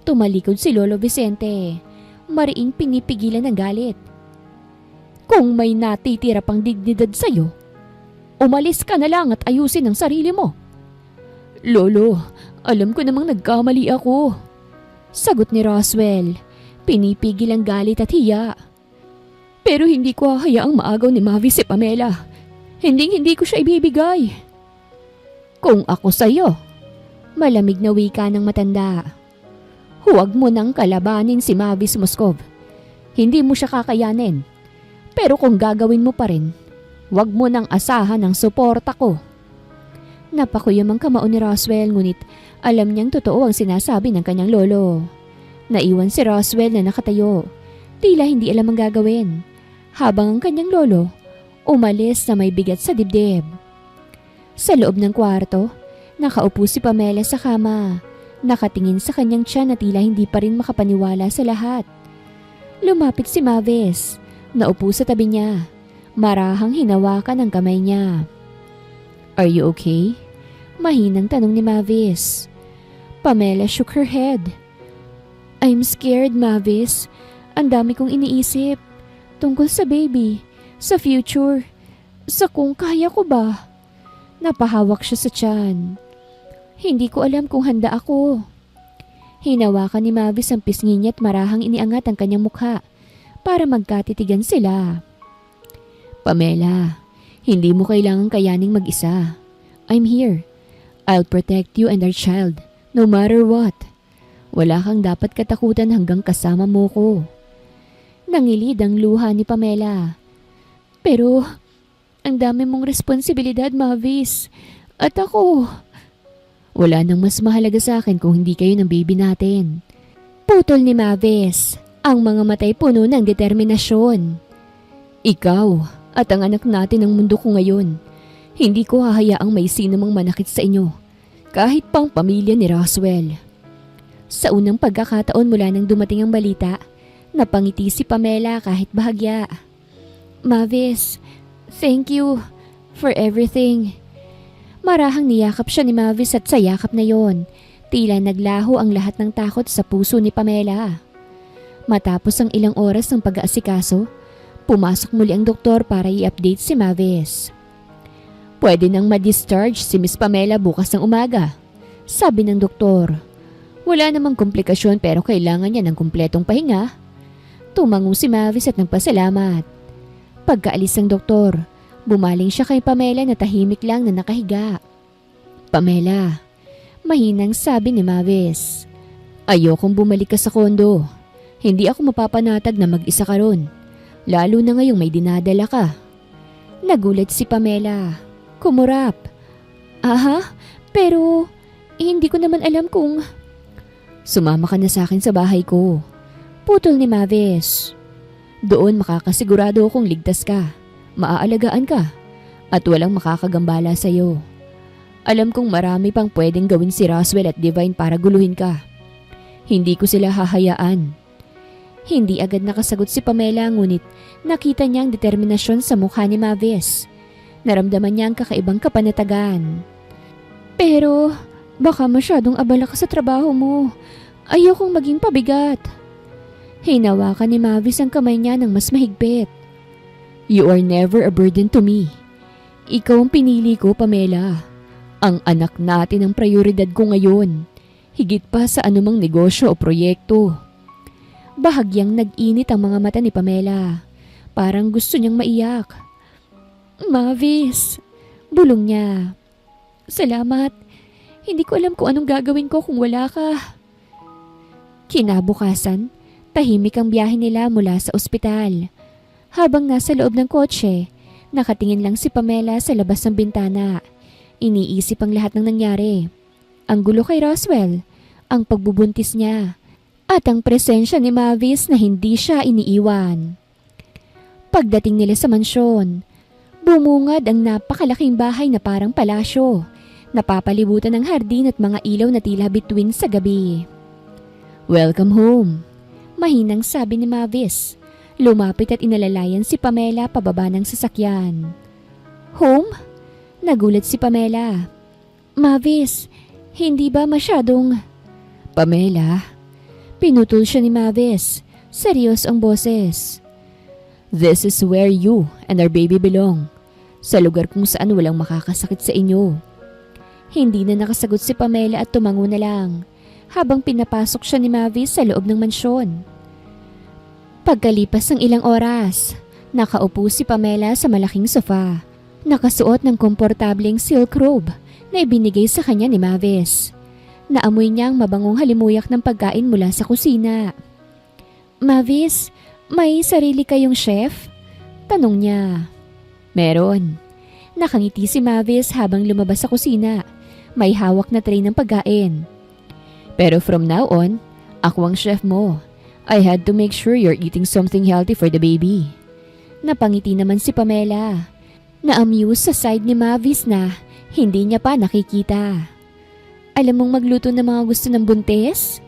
Tumalikod si Lolo Vicente. Mariing pinipigilan ng galit. Kung may natitira pang dignidad sa'yo, umalis ka na lang at ayusin ang sarili mo. Lolo, alam ko namang nagkamali ako. Sagot ni Roswell. Pinipigil ang galit at hiya. Pero hindi ko hahayaang maagaw ni Mavis si Pamela. Hindi ko siya ibibigay. Kung ako sa'yo, malamig na wika ng matanda. Huwag mo nang kalabanin si Mavis Moscov. Hindi mo siya kakayanin. Pero kung gagawin mo pa rin, huwag mo nang asahan ang suporta ko. Napakuyam ang kamao ni Roswell ngunit alam niyang totoo ang sinasabi ng kanyang lolo. Naiwan si Roswell na nakatayo. Tila hindi alam ang gagawin. Habang ang kanyang lolo, umalis na may bigat sa dibdib. Sa loob ng kwarto, nakaupo si Pamela sa kama. Nakatingin sa kanyang tiyan na tila hindi pa rin makapaniwala sa lahat. Lumapit si Mavis. Naupo sa tabi niya. Marahang hinawakan ang kamay niya. Are you okay? Mahinang tanong ni Mavis. Pamela shook her head. I'm scared, Mavis. Ang dami kong iniisip. Tungkol sa baby, sa future, sa kung kaya ko ba. Napahawak siya sa tiyan. Hindi ko alam kung handa ako. Hinawakan ni Mavis ang pisngi niya at marahang iniangat ang kanyang mukha para magkatitigan sila. Pamela, hindi mo kailangang kayaning mag-isa. I'm here. I'll protect you and our child, no matter what. Wala kang dapat katakutan hanggang kasama mo ko. Nangilid ang luha ni Pamela. Pero, ang dami mong responsibilidad, Mavis. At ako... Wala nang mas mahalaga sa akin kung hindi kayo ng baby natin. Putol ni Mavis, ang mga matay puno ng determinasyon. Ikaw at ang anak natin ang mundo ko ngayon. Hindi ko hahayaang may sino mang manakit sa inyo. Kahit pang pamilya ni Roswell. Sa unang pagkakataon mula nang dumating ang balita, napangiti si Pamela kahit bahagya. Mavis, thank you for everything. Marahang niyakap siya ni Mavis at sa yakap na yon, tila naglaho ang lahat ng takot sa puso ni Pamela. Matapos ang ilang oras ng pag-aasikaso, pumasok muli ang doktor para i-update si Mavis. Pwede nang ma-discharge si Miss Pamela bukas ng umaga, sabi ng doktor. Wala namang komplikasyon pero kailangan niya ng kumpletong pahinga. Tumango si Mavis at nagpasalamat. Pagkaalis ng doktor, bumaling siya kay Pamela na tahimik lang na nakahiga. Pamela, mahinang sabi ni Mavis. Ayokong bumalik ka sa kondo. Hindi ako mapapanatag na mag-isa ka ron. Lalo na ngayong may dinadala ka. Nagulat si Pamela. Kumurap. Aha, pero hindi ko naman alam kung... Sumama ka na sa akin sa bahay ko. Putol ni Mavis. Doon makakasigurado akong ligtas ka. Maaalagaan ka at walang makakagambala sa iyo. Alam kong marami pang pwedeng gawin si Roswell at Divine para guluhin ka. Hindi ko sila hahayaan. Hindi agad nakasagot si Pamela ngunit nakita niya ang determinasyon sa mukha ni Mavis. Naramdaman niya ang kakaibang kapanatagan. Pero baka masyadong abala ka sa trabaho mo. Ayokong maging pabigat. Hinawakan ni Mavis ang kamay niya ng mas mahigpit. You are never a burden to me. Ikaw ang pinili ko, Pamela. Ang anak natin ang prioridad ko ngayon. Higit pa sa anumang negosyo o proyekto. Bahagyang nag-init ang mga mata ni Pamela. Parang gusto niyang maiyak. Mavis, bulong niya. Salamat. Hindi ko alam kung anong gagawin ko kung wala ka. Kinabukasan, tahimik ang biyahe nila mula sa ospital. Habang nasa loob ng kotse, nakatingin lang si Pamela sa labas ng bintana. Iniisip ang lahat ng nangyari. Ang gulo kay Roswell, ang pagbubuntis niya, at ang presensya ni Mavis na hindi siya iniiwan. Pagdating nila sa mansyon, bumungad ang napakalaking bahay na parang palasyo, napapalibutan ng hardin at mga ilaw na tila bituin sa gabi. Welcome home, mahinang sabi ni Mavis. Lumapit at inalalayan si Pamela pababa ng sasakyan. Home? Nagulat si Pamela. Mavis, hindi ba masyadong... Pamela, pinutol siya ni Mavis. Serious ang boses. This is where you and our baby belong. Sa lugar kung saan walang makakasakit sa inyo. Hindi na nakasagot si Pamela at tumango na lang habang pinapasok siya ni Mavis sa loob ng mansyon. Pagkalipas ng ilang oras, nakaupo si Pamela sa malaking sofa, nakasuot ng komportableng silk robe na ibinigay sa kanya ni Mavis. Naamoy niya ang mabangong halimuyak ng pagkain mula sa kusina. Mavis, may sarili kayong chef? Tanong niya. Meron. Nakangiti si Mavis habang lumabas sa kusina. May hawak na tray ng pagkain. Pero from now on, ako ang chef mo. I had to make sure you're eating something healthy for the baby. Napangiti naman si Pamela. Na-amuse sa side ni Mavis na hindi niya pa nakikita. Alam mong magluto ng mga gusto ng buntis?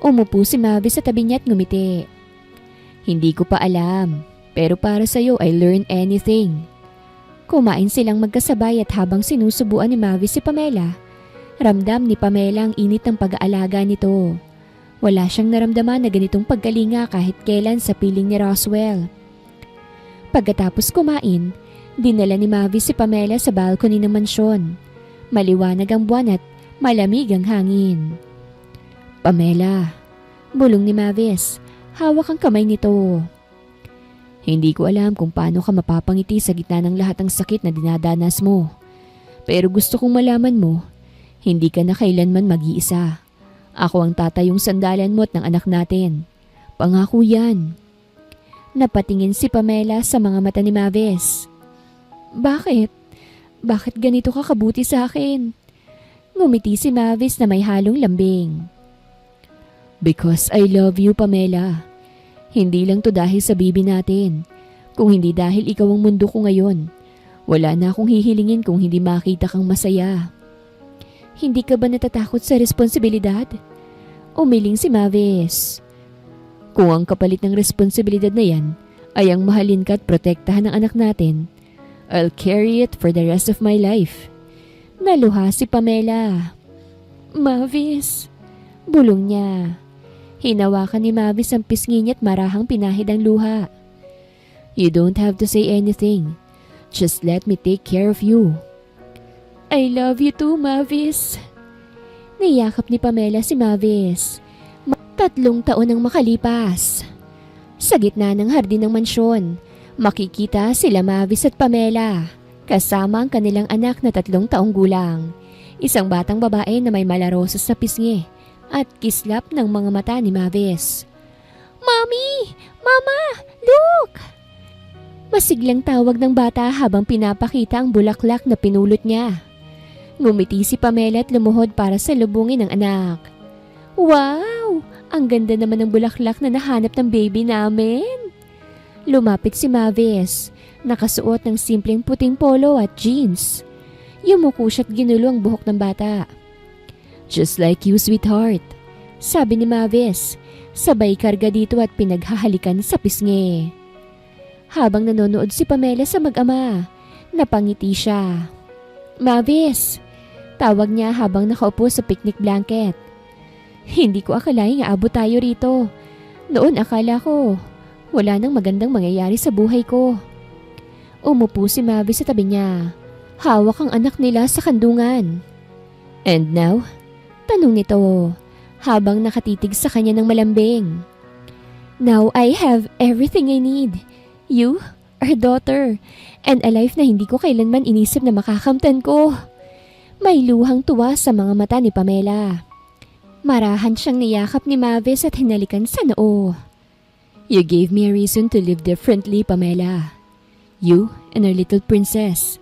Umupo si Mavis sa tabi niya at ngumiti. Hindi ko pa alam, pero para sa'yo I learn anything. Kumain silang magkasabay at habang sinusubuan ni Mavis si Pamela, ramdam ni Pamela ang init ng pag-aalaga nito. Wala siyang naramdaman na ganitong pagkalinga kahit kailan sa piling ni Roswell. Pagkatapos kumain, dinala ni Mavis si Pamela sa balcony ng mansyon. Maliwanag ang buwan at malamig ang hangin. Pamela, bulong ni Mavis, hawak ang kamay nito. Hindi ko alam kung paano ka mapapangiti sa gitna ng lahat ng sakit na dinadanas mo. Pero gusto kong malaman mo, hindi ka na kailanman mag-iisa. Ako ang tatayong sandalan mo at ng anak natin. Pangako yan. Napatingin si Pamela sa mga mata ni Mavis. Bakit? Bakit ganito ka kabuti sa akin? Ngumiti si Mavis na may halong lambing. Because I love you, Pamela. Hindi lang to dahil sa baby natin. Kung hindi dahil ikaw ang mundo ko ngayon, wala na akong hihilingin kung hindi makita kang masaya. Hindi ka ba natatakot sa responsibilidad? Umiling si Mavis. Kung ang kapalit ng responsibilidad na yan ay ang mahalin ka at protektahan ng anak natin, I'll carry it for the rest of my life. Naluha si Pamela. Mavis, bulong niya. Hinawakan ni Mavis ang pisngi niya at marahang pinahid ang luha. You don't have to say anything. Just let me take care of you. I love you too, Mavis. Niyakap ni Pamela si Mavis. 3 taon ang makalipas. Sa gitna ng hardin ng mansyon, makikita sila Mavis at Pamela, kasama ang kanilang anak na 3 taong gulang. Isang batang babae na may malarosas sa pisngi at kislap ng mga mata ni Mavis. Mommy! Mama! Look! Masiglang tawag ng bata habang pinapakita ang bulaklak na pinulot niya. Ngumiti si Pamela at lumuhod para salubungin ang anak. Wow! Ang ganda naman ng bulaklak na nahanap ng baby namin. Lumapit si Mavis, nakasuot ng simpleng puting polo at jeans. Yumuko siya at ginulo ang buhok ng bata. Just like you, sweetheart, sabi ni Mavis, sabay karga dito at pinaghahalikan sa pisngi. Habang nanonood si Pamela sa mag-ama, napangiti siya. Mavis, tawag niya habang nakaupo sa picnic blanket. Hindi ko akalaing aabot tayo rito. Noon akala ko, wala nang magandang mangyayari sa buhay ko. Umupo si Mavis sa tabi niya. Hawak ang anak nila sa kandungan. And now? Tanong nito, habang nakatitig sa kanya ng malambing. Now I have everything I need. You, our daughter, and a life na hindi ko kailanman inisip na makakamtan ko. May luhang tuwa sa mga mata ni Pamela. Marahan siyang niyakap ni Mavis at hinalikan sa noo. You gave me a reason to live differently, Pamela. You and our little princess.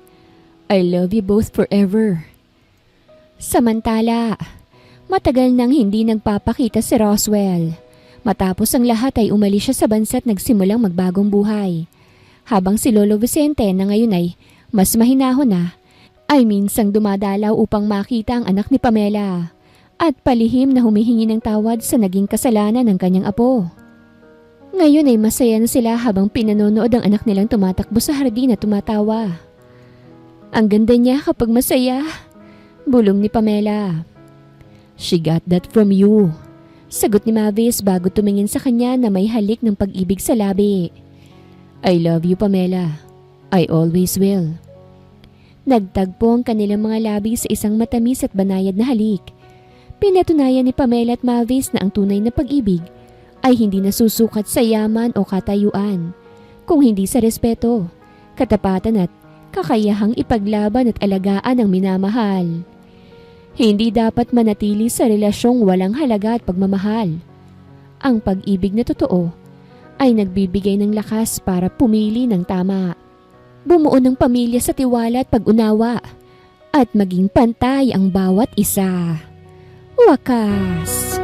I love you both forever. Samantala, matagal nang hindi nagpapakita si Roswell. Matapos ang lahat ay umalis siya sa bansa at nagsimulang magbagong buhay. Habang si Lolo Vicente na ngayon ay mas mahinahon na, ay minsang dumadalaw upang makita ang anak ni Pamela at palihim na humihingi ng tawad sa naging kasalanan ng kanyang apo. Ngayon ay masaya na sila habang pinanonood ang anak nilang tumatakbo sa hardin at tumatawa. Ang ganda niya kapag masaya, bulong ni Pamela. She got that from you, sagot ni Mavis bago tumingin sa kanya na may halik ng pag-ibig sa labi. I love you, Pamela. I always will. Nagtagpo ang kanilang mga labi sa isang matamis at banayad na halik. Pinatunayan ni Pamela at Mavis na ang tunay na pag-ibig ay hindi nasusukat sa yaman o katayuan, kung hindi sa respeto, katapatan at kakayahang ipaglaban at alagaan ang minamahal. Hindi dapat manatili sa relasyong walang halaga at pagmamahal. Ang pag-ibig na totoo ay nagbibigay ng lakas para pumili ng tama. Bumuo ng pamilya sa tiwala at pag-unawa at maging pantay ang bawat isa. Wakas!